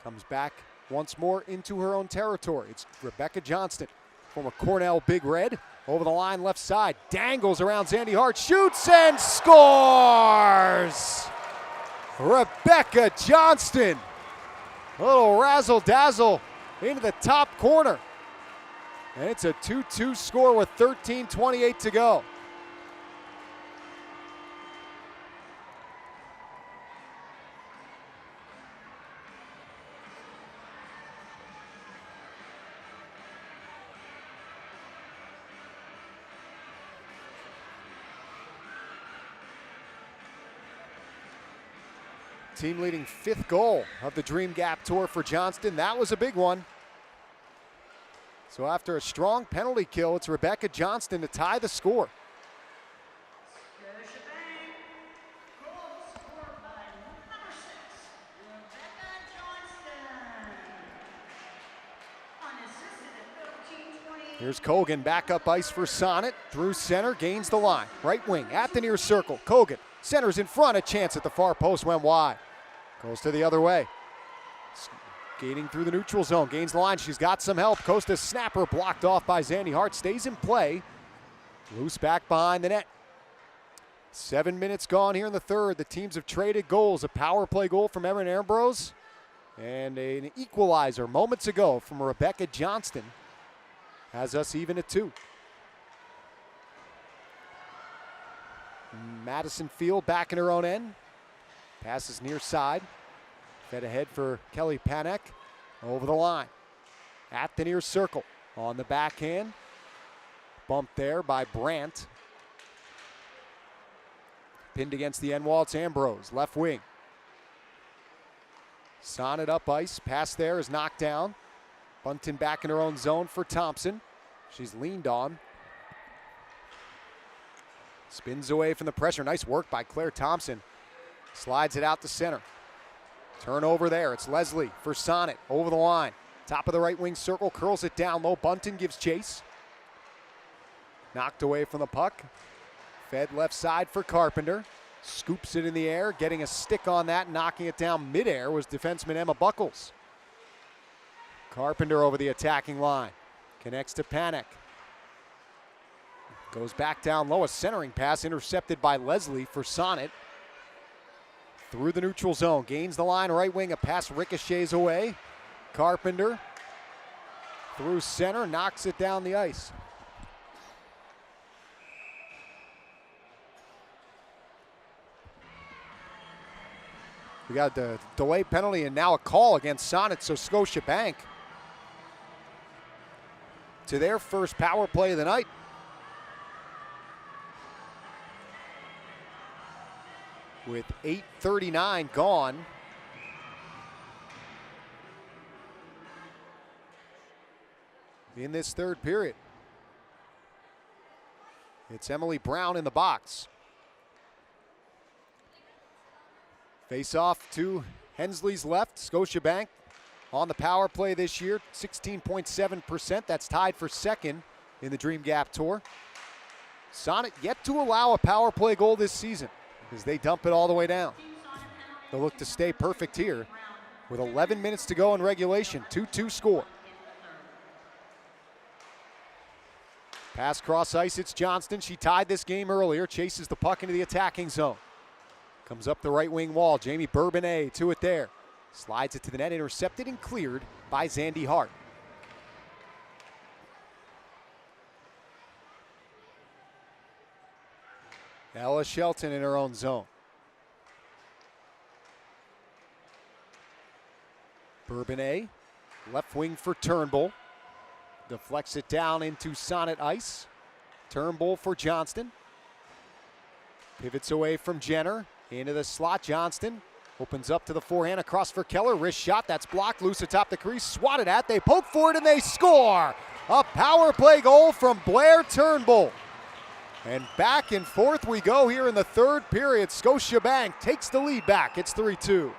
Speaker 5: Comes back once more into her own territory. It's Rebecca Johnston, former Cornell Big Red. Over the line, left side, dangles around Zandy Hart, shoots and scores! Rebecca Johnston. A little razzle-dazzle into the top corner. And it's a 2-2 score with 13:28 to go. Team leading 5th goal of the Dream Gap Tour for Johnston. That was a big one. So after a strong penalty kill, it's Rebecca Johnston to tie the score. Here's Kogan back up ice for Sonnet. Through center, gains the line. Right wing at the near circle. Kogan centers in front. A chance at the far post went wide. Goes to the other way. Skating through the neutral zone. Gains the line. She's got some help. Costa's snapper blocked off by Zandy Hart. Stays in play. Loose back behind the net. 7 minutes gone here in the third. The teams have traded goals. A power play goal from Erin Ambrose. And an equalizer moments ago from Rebecca Johnston. Has us even at 2. Madison Field back in her own end. Passes near side. Fed ahead for Kelly Pannek. Over the line. At the near circle. On the backhand. Bumped there by Brandt. Pinned against the end wall. It's Ambrose. Left wing. Sonnet up ice. Pass there is knocked down. Bunton back in her own zone for Thompson. She's leaned on. Spins away from the pressure. Nice work by Claire Thompson. Slides it out to center. Turnover there. It's Leslie for Sonnet. Over the line. Top of the right wing circle. Curls it down low. Bunton gives chase. Knocked away from the puck. Fed left side for Carpenter. Scoops it in the air. Getting a stick on that. Knocking it down midair was defenseman Emma Buckles. Carpenter over the attacking line. Connects to Pannek. Goes back down low. A centering pass intercepted by Leslie for Sonnet. Through the neutral zone. Gains the line. Right wing. A pass ricochets away. Carpenter. Through center. Knocks it down the ice. We got the delay penalty and now a call against Sonnet. So Scotiabank to their first power play of the night. With 8:39 gone. In this third period. It's Emily Brown in the box. Face off to Hensley's left. Scotiabank on the power play this year, 16.7%. That's tied for second in the Dream Gap Tour. Sonnet yet to allow a power play goal this season as they dump it all the way down. They'll look to stay perfect here with 11 minutes to go in regulation. 2-2 score. Pass cross ice, it's Johnston. She tied this game earlier, chases the puck into the attacking zone. Comes up the right wing wall. Jamie Bourbonnais to it there. Slides it to the net, intercepted and cleared by Zandy Hart. Ella Shelton in her own zone. Bourbonnais, left wing for Turnbull. Deflects it down into Sonnet ice. Turnbull for Johnston. Pivots away from Jenner. Into the slot, Johnston. Opens up to the forehand, across for Keller. Wrist shot, that's blocked, loose atop the crease. Swatted at, they poke for it and they score! A power play goal from Blair Turnbull. And back and forth we go here in the third period. Scotiabank takes the lead back. It's 3-2.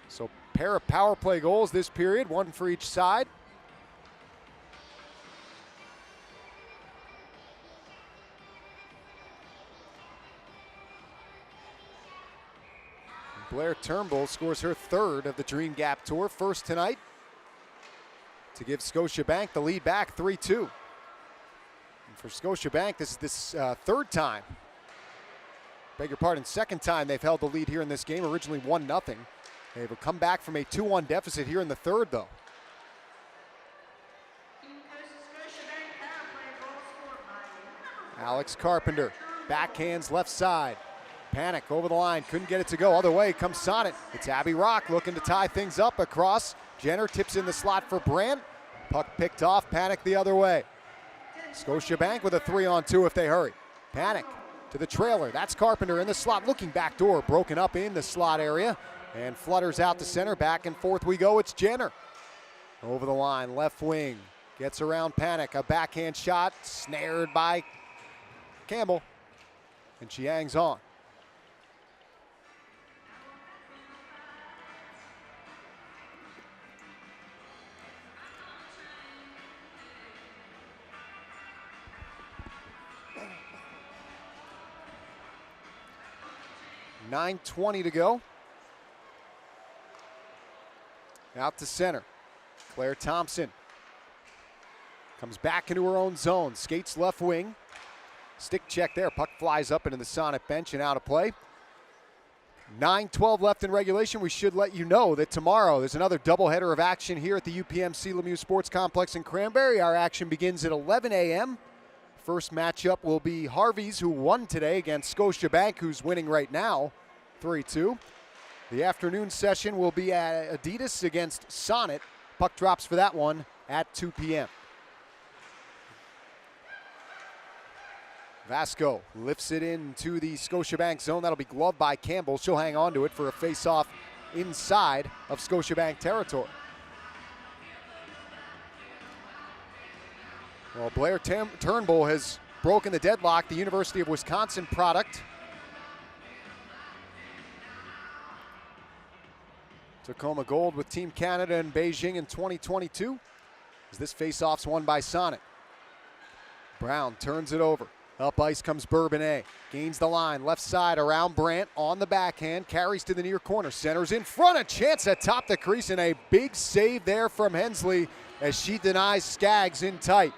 Speaker 5: So pair of power play goals this period, one for each side. Blair Turnbull scores her third of the Dream Gap Tour, first tonight, to give Scotiabank the lead back 3-2. And for Scotiabank, this is third time, beg your pardon, second time they've held the lead here in this game, originally 1-0. They've come back from a 2-1 deficit here in the third, though. Alex Carpenter, backhands left side. Pannek over the line, couldn't get it to go. Other way comes Sonnet. It's Abby Roque looking to tie things up across. Jenner tips in the slot for Brandt. Puck picked off, Pannek the other way. Scotiabank with a 3-on-2 if they hurry. Pannek to the trailer. That's Carpenter in the slot, looking back door, broken up in the slot area. And flutters out to center, back and forth we go, it's Jenner. Over the line, left wing, gets around Pannek, a backhand shot, snared by Campbell, and she hangs on. .9:20 to go. Out to center. Claire Thompson comes back into her own zone. Skates left wing. Stick check there. Puck flies up into the Sonnet bench and out of play. 9:12 left in regulation. We should let you know that tomorrow there's another doubleheader of action here at the UPMC Lemieux Sports Complex in Cranberry. Our action begins at 11 a.m. First matchup will be Harvey's, who won today, against Scotiabank, who's winning right now, 3-2. The afternoon session will be at Adidas against Sonnet. Puck drops for that one at 2 p.m. Vasco lifts it into the Scotiabank zone. That'll be gloved by Campbell. She'll hang on to it for a face-off inside of Scotiabank territory. Well, Blair Turnbull has broken the deadlock, the University of Wisconsin product. Took home a gold with Team Canada in Beijing in 2022. As this face-off's won by Sonnet. Brown turns it over. Up ice comes Bourbonnais. Gains the line, left side around Brandt on the backhand. Carries to the near corner. Centers in front. A chance atop the crease, and a big save there from Hensley as she denies Skaggs in tight.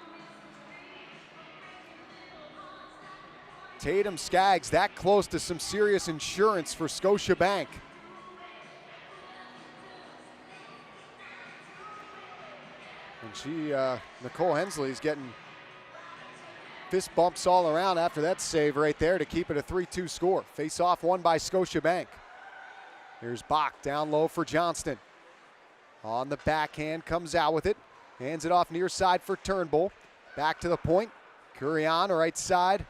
Speaker 5: Tatum Skaggs that close to some serious insurance for Scotiabank. And Nicole Hensley is getting fist bumps all around after that save right there to keep it a 3-2 score. Face-off won by Scotiabank. Here's Bach down low for Johnston. On the backhand, comes out with it. Hands it off near side for Turnbull. Back to the point. Curion, right side.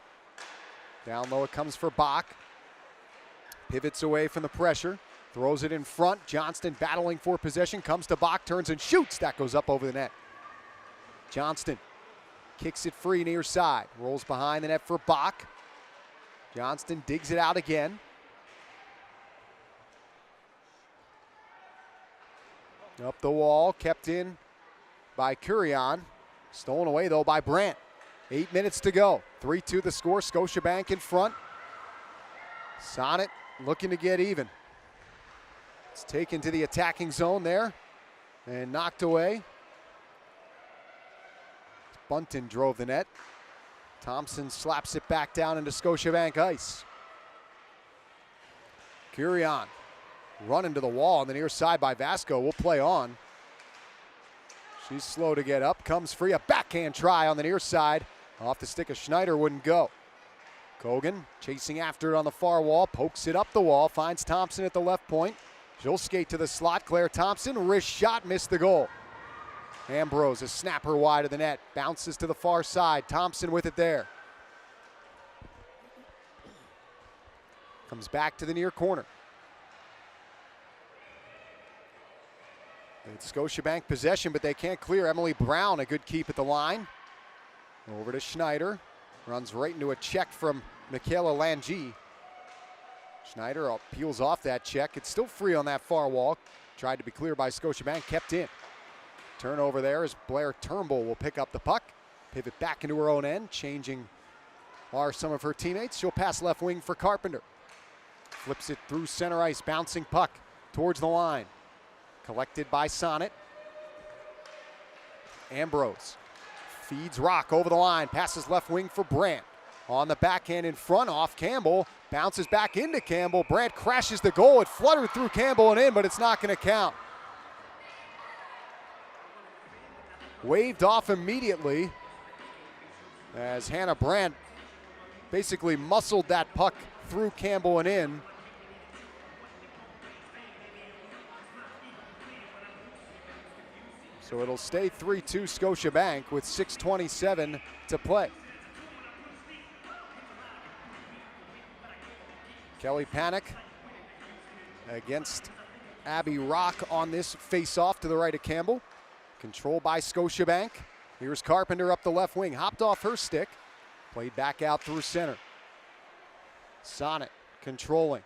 Speaker 5: Down low it comes for Bach. Pivots away from the pressure. Throws it in front. Johnston battling for possession. Comes to Bach, turns and shoots. That goes up over the net. Johnston kicks it free near side. Rolls behind the net for Bach. Johnston digs it out again. Up the wall, kept in by Curion. Stolen away though by Brandt. 8 minutes to go. 3-2 the score. Scotiabank in front. Sonnet looking to get even. It's taken to the attacking zone there and knocked away. Bunton drove the net. Thompson slaps it back down into Scotiabank ice. Curion running to the wall on the near side by Vasco. Will play on. She's slow to get up. Comes free. A backhand try on the near side. Off the stick of Schneider, wouldn't go. Kogan chasing after it on the far wall. Pokes it up the wall. Finds Thompson at the left point. She'll skate to the slot. Claire Thompson, wrist shot, missed the goal. Ambrose, a snapper wide of the net, bounces to the far side. Thompson with it there. Comes back to the near corner. It's Scotiabank possession, but they can't clear. Emily Brown, a good keep at the line. Over to Schneider. Runs right into a check from Michaela Lange. Schneider peels off that check. It's still free on that far wall. Tried to be clear by Scotiabank, kept in. Turnover there as Blair Turnbull will pick up the puck. Pivot back into her own end, changing are some of her teammates. She'll pass left wing for Carpenter. Flips it through center ice, bouncing puck towards the line. Collected by Sonnet. Ambrose feeds Roque over the line, passes left wing for Brandt. On the backhand in front, off Campbell, bounces back into Campbell. Brandt crashes the goal. It fluttered through Campbell and in, but it's not going to count. Waved off immediately as Hannah Brandt basically muscled that puck through Campbell and in. So it'll stay 3-2 Scotiabank with 6:27 to play. Kelly Pannek against Abby Roque on this face-off to the right of Campbell. Controlled by Scotiabank. Here's Carpenter up the left wing, hopped off her stick, played back out through center. Sonnet controlling.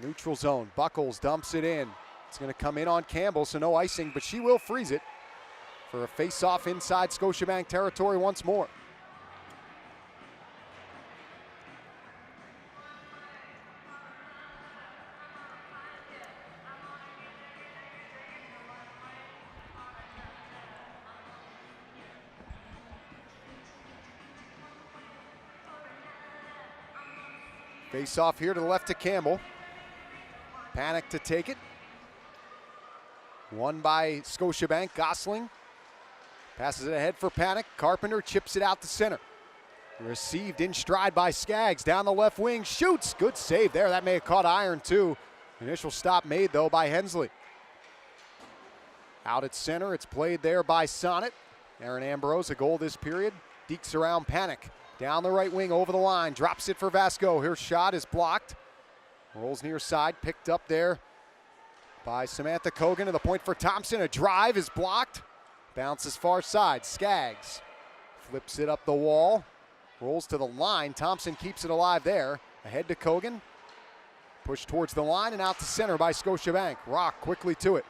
Speaker 5: Neutral zone, Buckles dumps it in. It's going to come in on Campbell, so no icing, but she will freeze it for a face-off inside Scotiabank territory once more. Face off here to the left of Campbell. Pannek to take it. Won by Scotiabank. Gosling passes it ahead for Pannek. Carpenter chips it out to center. Received in stride by Skaggs. Down the left wing. Shoots. Good save there. That may have caught iron too. Initial stop made though by Hensley. Out at center. It's played there by Sonnet. Aaron Ambrose, a goal this period. Dekes around Pannek. Down the right wing, over the line, drops it for Vasco. Her shot is blocked. Rolls near side, picked up there by Samantha Kogan to the point for Thompson. A drive is blocked. Bounces far side, Skaggs flips it up the wall. Rolls to the line, Thompson keeps it alive there. Ahead to Kogan. Pushed towards the line and out to center by Scotiabank. Roque quickly to it.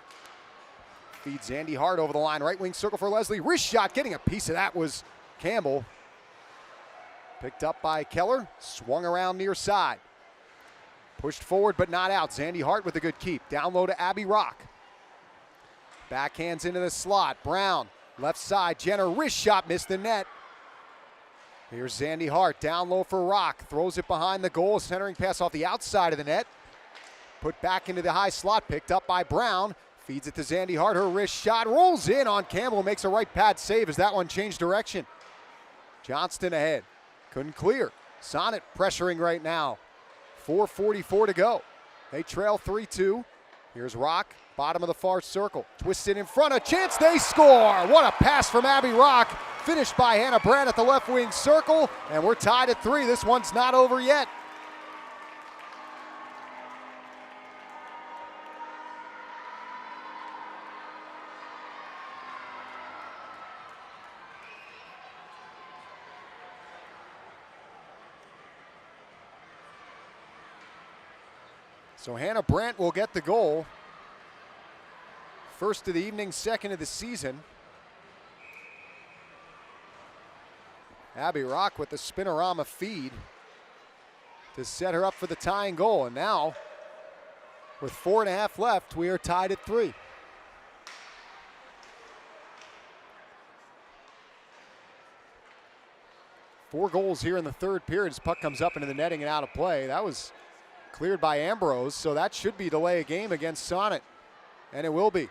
Speaker 5: Feeds Zandy Hart over the line, right wing circle for Leslie. Wrist shot, getting a piece of that was Campbell. Picked up by Keller, swung around near side. Pushed forward but not out. Zandy Hart with a good keep. Down low to Abby Roque. Backhands into the slot. Brown, left side. Jenner, wrist shot, missed the net. Here's Zandy Hart, down low for Roque. Throws it behind the goal. Centering pass off the outside of the net. Put back into the high slot. Picked up by Brown. Feeds it to Zandy Hart. Her wrist shot rolls in on Campbell. Makes a right pad save as that one changed direction. Johnston ahead. Couldn't clear. Sonnet pressuring right now. 4:44 to go. They trail 3-2. Here's Roque, bottom of the far circle. Twisted in front, a chance, they score! What a pass from Abby Roque. Finished by Hannah Brandt at the left wing circle, and we're tied at 3. This one's not over yet. So Hannah Brandt will get the goal. First of the evening, second of the season. Abby Roque with the spinorama feed to set her up for the tying goal. And now, with 4.5 left, we are tied at 3. Four goals here in the third period as puck comes up into the netting and out of play. That was cleared by Ambrose, so that should be delay a game against Sonnet, and it will be.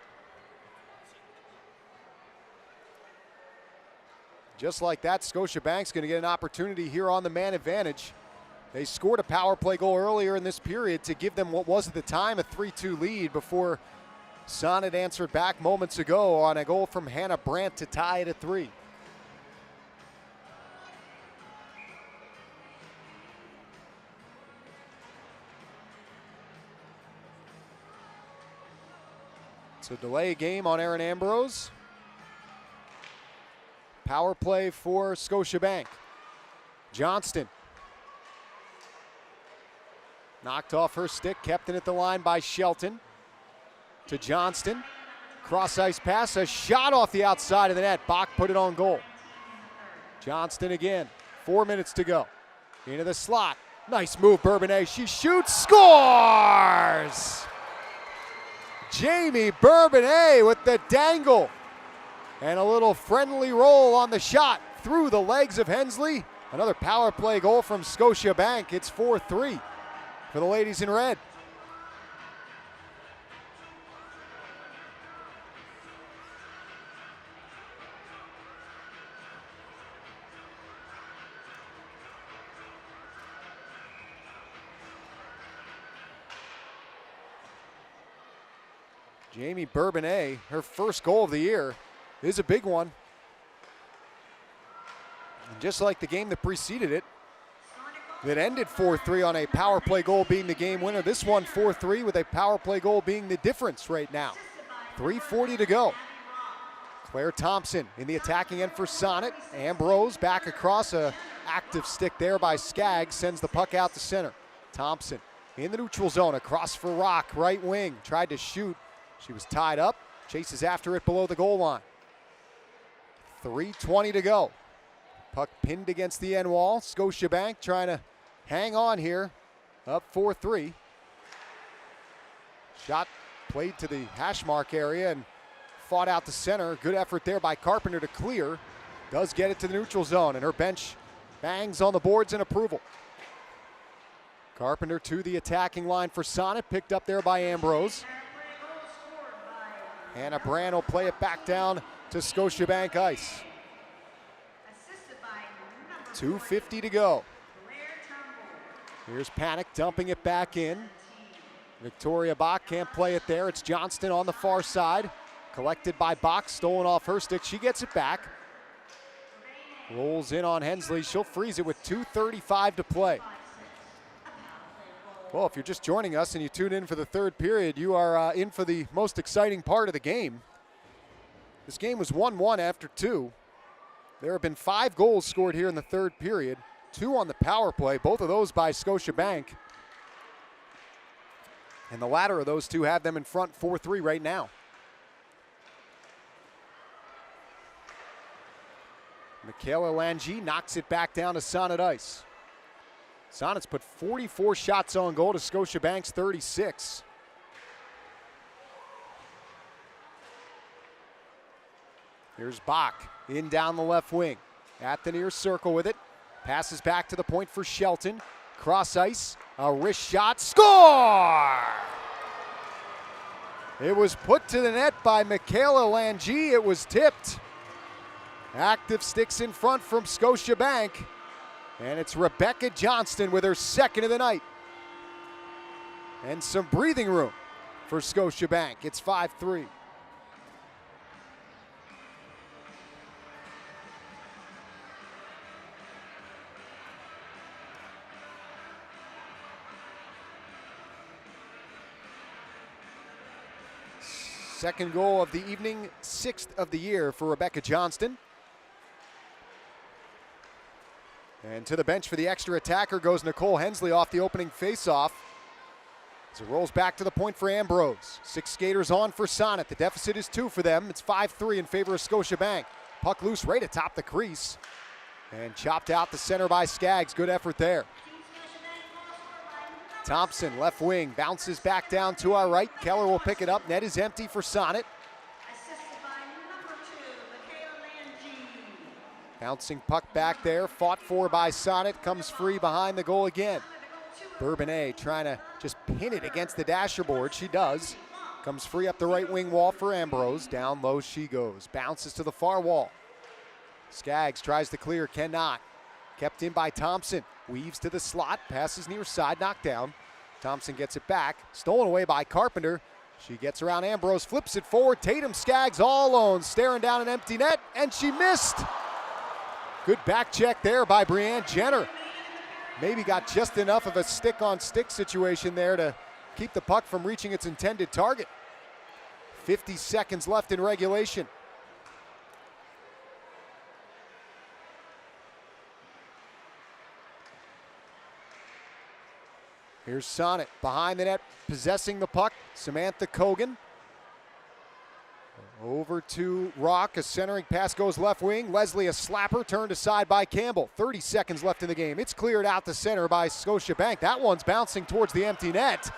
Speaker 5: Just like that, Scotiabank's going to get an opportunity here on the man advantage. They scored a power play goal earlier in this period to give them what was at the time a 3-2 lead before Sonnet answered back moments ago on a goal from Hannah Brandt to tie it at 3. So delay game on Erin Ambrose. Power play for Scotiabank. Johnston. Knocked off her stick, kept it at the line by Shelton. To Johnston. Cross ice pass, a shot off the outside of the net. Bach put it on goal. Johnston again, 4 minutes to go. Into the slot. Nice move, Bourbonnais. She shoots, scores! Jamie Bourbonnais with the dangle. And a little friendly roll on the shot through the legs of Hensley. Another power play goal from Scotiabank. It's 4-3 for the ladies in red. Jamie Bourbonnais, her first goal of the year, is a big one. And just like the game that preceded it, that ended 4-3 on a power play goal being the game winner, this one 4-3 with a power play goal being the difference right now. 3:40 to go. Claire Thompson in the attacking end for Sonnet. Ambrose back across, a active stick there by Skaggs, sends the puck out to center. Thompson in the neutral zone, across for Roque, right wing, tried to shoot. She was tied up, chases after it below the goal line. 3:20 to go. Puck pinned against the end wall. Scotiabank trying to hang on here, up 4-3. Shot played to the hash mark area and fought out to center. Good effort there by Carpenter to clear. Does get it to the neutral zone, and her bench bangs on the boards in approval. Carpenter to the attacking line for Sonnet, picked up there by Ambrose. Hannah Brandt will play it back down to Scotiabank ice. 2:50 to go. Here's Pannek dumping it back in. Victoria Bach can't play it there. It's Johnston on the far side. Collected by Bach, stolen off her stick. She gets it back. Rolls in on Hensley. She'll freeze it with 2:35 to play. Well, if you're just joining us and you tune in for the third period, you are in for the most exciting part of the game. This game was 1-1 after 2. There have been 5 goals scored here in the third period, 2 on the power play, both of those by Scotiabank. And the latter of those two have them in front 4-3 right now. Michaela Langy knocks it back down to Sonnet ice. Sonnet's put 44 shots on goal to Scotiabank's 36. Here's Bach in down the left wing. At the near circle with it. Passes back to the point for Shelton. Cross ice, a wrist shot, score! It was put to the net by Michaela Langy. It was tipped. Active sticks in front from Scotiabank. And it's Rebecca Johnston with her second of the night. And some breathing room for Scotiabank. It's 5-3. Second goal of the evening, 6th of the year for Rebecca Johnston. And to the bench for the extra attacker goes Nicole Hensley off the opening faceoff. As it rolls back to the point for Ambrose. 6 skaters on for Sonnet. The deficit is 2 for them. It's 5-3 in favor of Scotiabank. Puck loose right atop the crease. And chopped out the center by Skaggs. Good effort there. Thompson, left wing, bounces back down to our right. Keller will pick it up. Net is empty for Sonnet. Bouncing puck back there, fought for by Sonnet, comes free behind the goal again. Bourbonnais trying to just pin it against the dasher board. She does. Comes free up the right wing wall for Ambrose. Down low she goes. Bounces to the far wall. Skaggs tries to clear, cannot. Kept in by Thompson. Weaves to the slot, passes near side, knocked down. Thompson gets it back. Stolen away by Carpenter. She gets around Ambrose, flips it forward. Tatum Skaggs all alone, staring down an empty net, and she missed. Good back check there by Brianne Jenner. Maybe got just enough of a stick-on-stick situation there to keep the puck from reaching its intended target. 50 seconds left in regulation. Here's Sonnet behind the net, possessing the puck. Samantha Kogan. Over to Roque, a centering pass goes left wing. Leslie, a slapper, turned aside by Campbell. 30 seconds left in the game. It's cleared out the center by Scotiabank. That one's bouncing towards the empty net.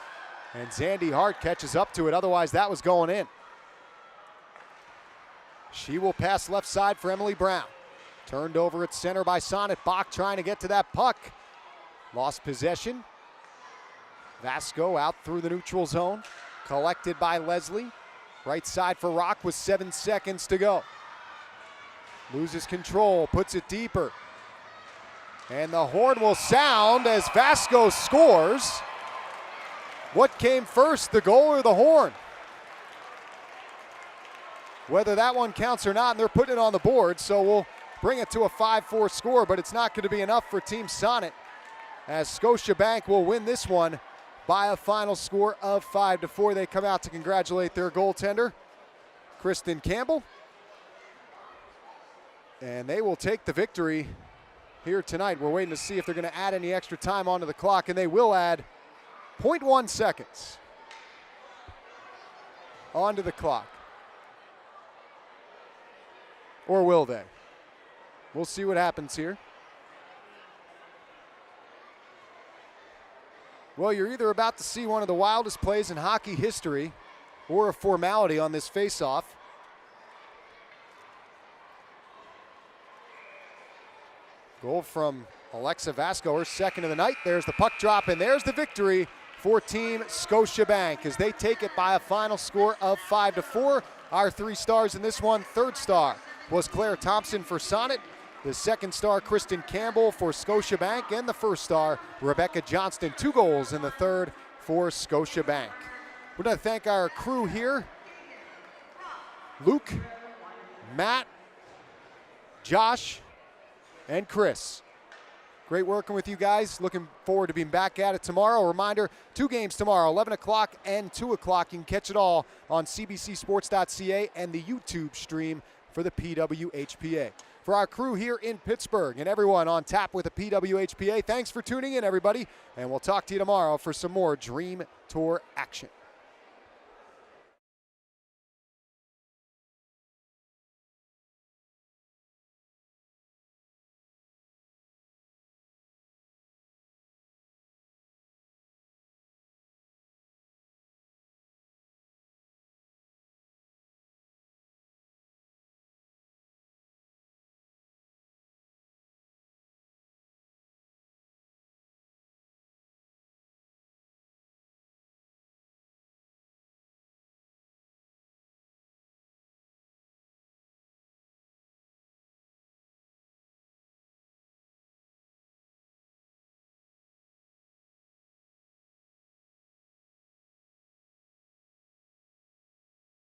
Speaker 5: And Zandy Hart catches up to it, otherwise that was going in. She will pass left side for Emily Brown. Turned over at center by Sonnet. Bach trying to get to that puck. Lost possession. Vasco out through the neutral zone. Collected by Leslie. Right side for Roque with 7 seconds to go. Loses control, puts it deeper. And the horn will sound as Vasco scores. What came first, the goal or the horn? Whether that one counts or not, and they're putting it on the board, so we'll bring it to a 5-4 score, but it's not going to be enough for Team Sonnet, as Scotiabank will win this one by a final score of 5-4. They come out to congratulate their goaltender, Kristen Campbell. And they will take the victory here tonight. We're waiting to see if they're going to add any extra time onto the clock, and they will add 0.1 seconds onto the clock. Or will they? We'll see what happens here. Well, you're either about to see one of the wildest plays in hockey history or a formality on this faceoff. Goal from Alexa Vasco, her second of the night. There's the puck drop, and there's the victory for Team Scotiabank as they take it by a final score of 5-4. Our 3 stars in this one. Third star was Claire Thompson for Sonnet. The second star, Kristen Campbell for Scotiabank, and the first star, Rebecca Johnston. 2 goals in the third for Scotiabank. We're going to thank our crew here. Luke, Matt, Josh, and Chris. Great working with you guys. Looking forward to being back at it tomorrow. A reminder, 2 games tomorrow, 11 o'clock and 2 o'clock. You can catch it all on cbcsports.ca and the YouTube stream for the PWHPA. For our crew here in Pittsburgh and everyone on tap with the PWHPA, thanks for tuning in, everybody, and we'll talk to you tomorrow for some more Dream Tour action.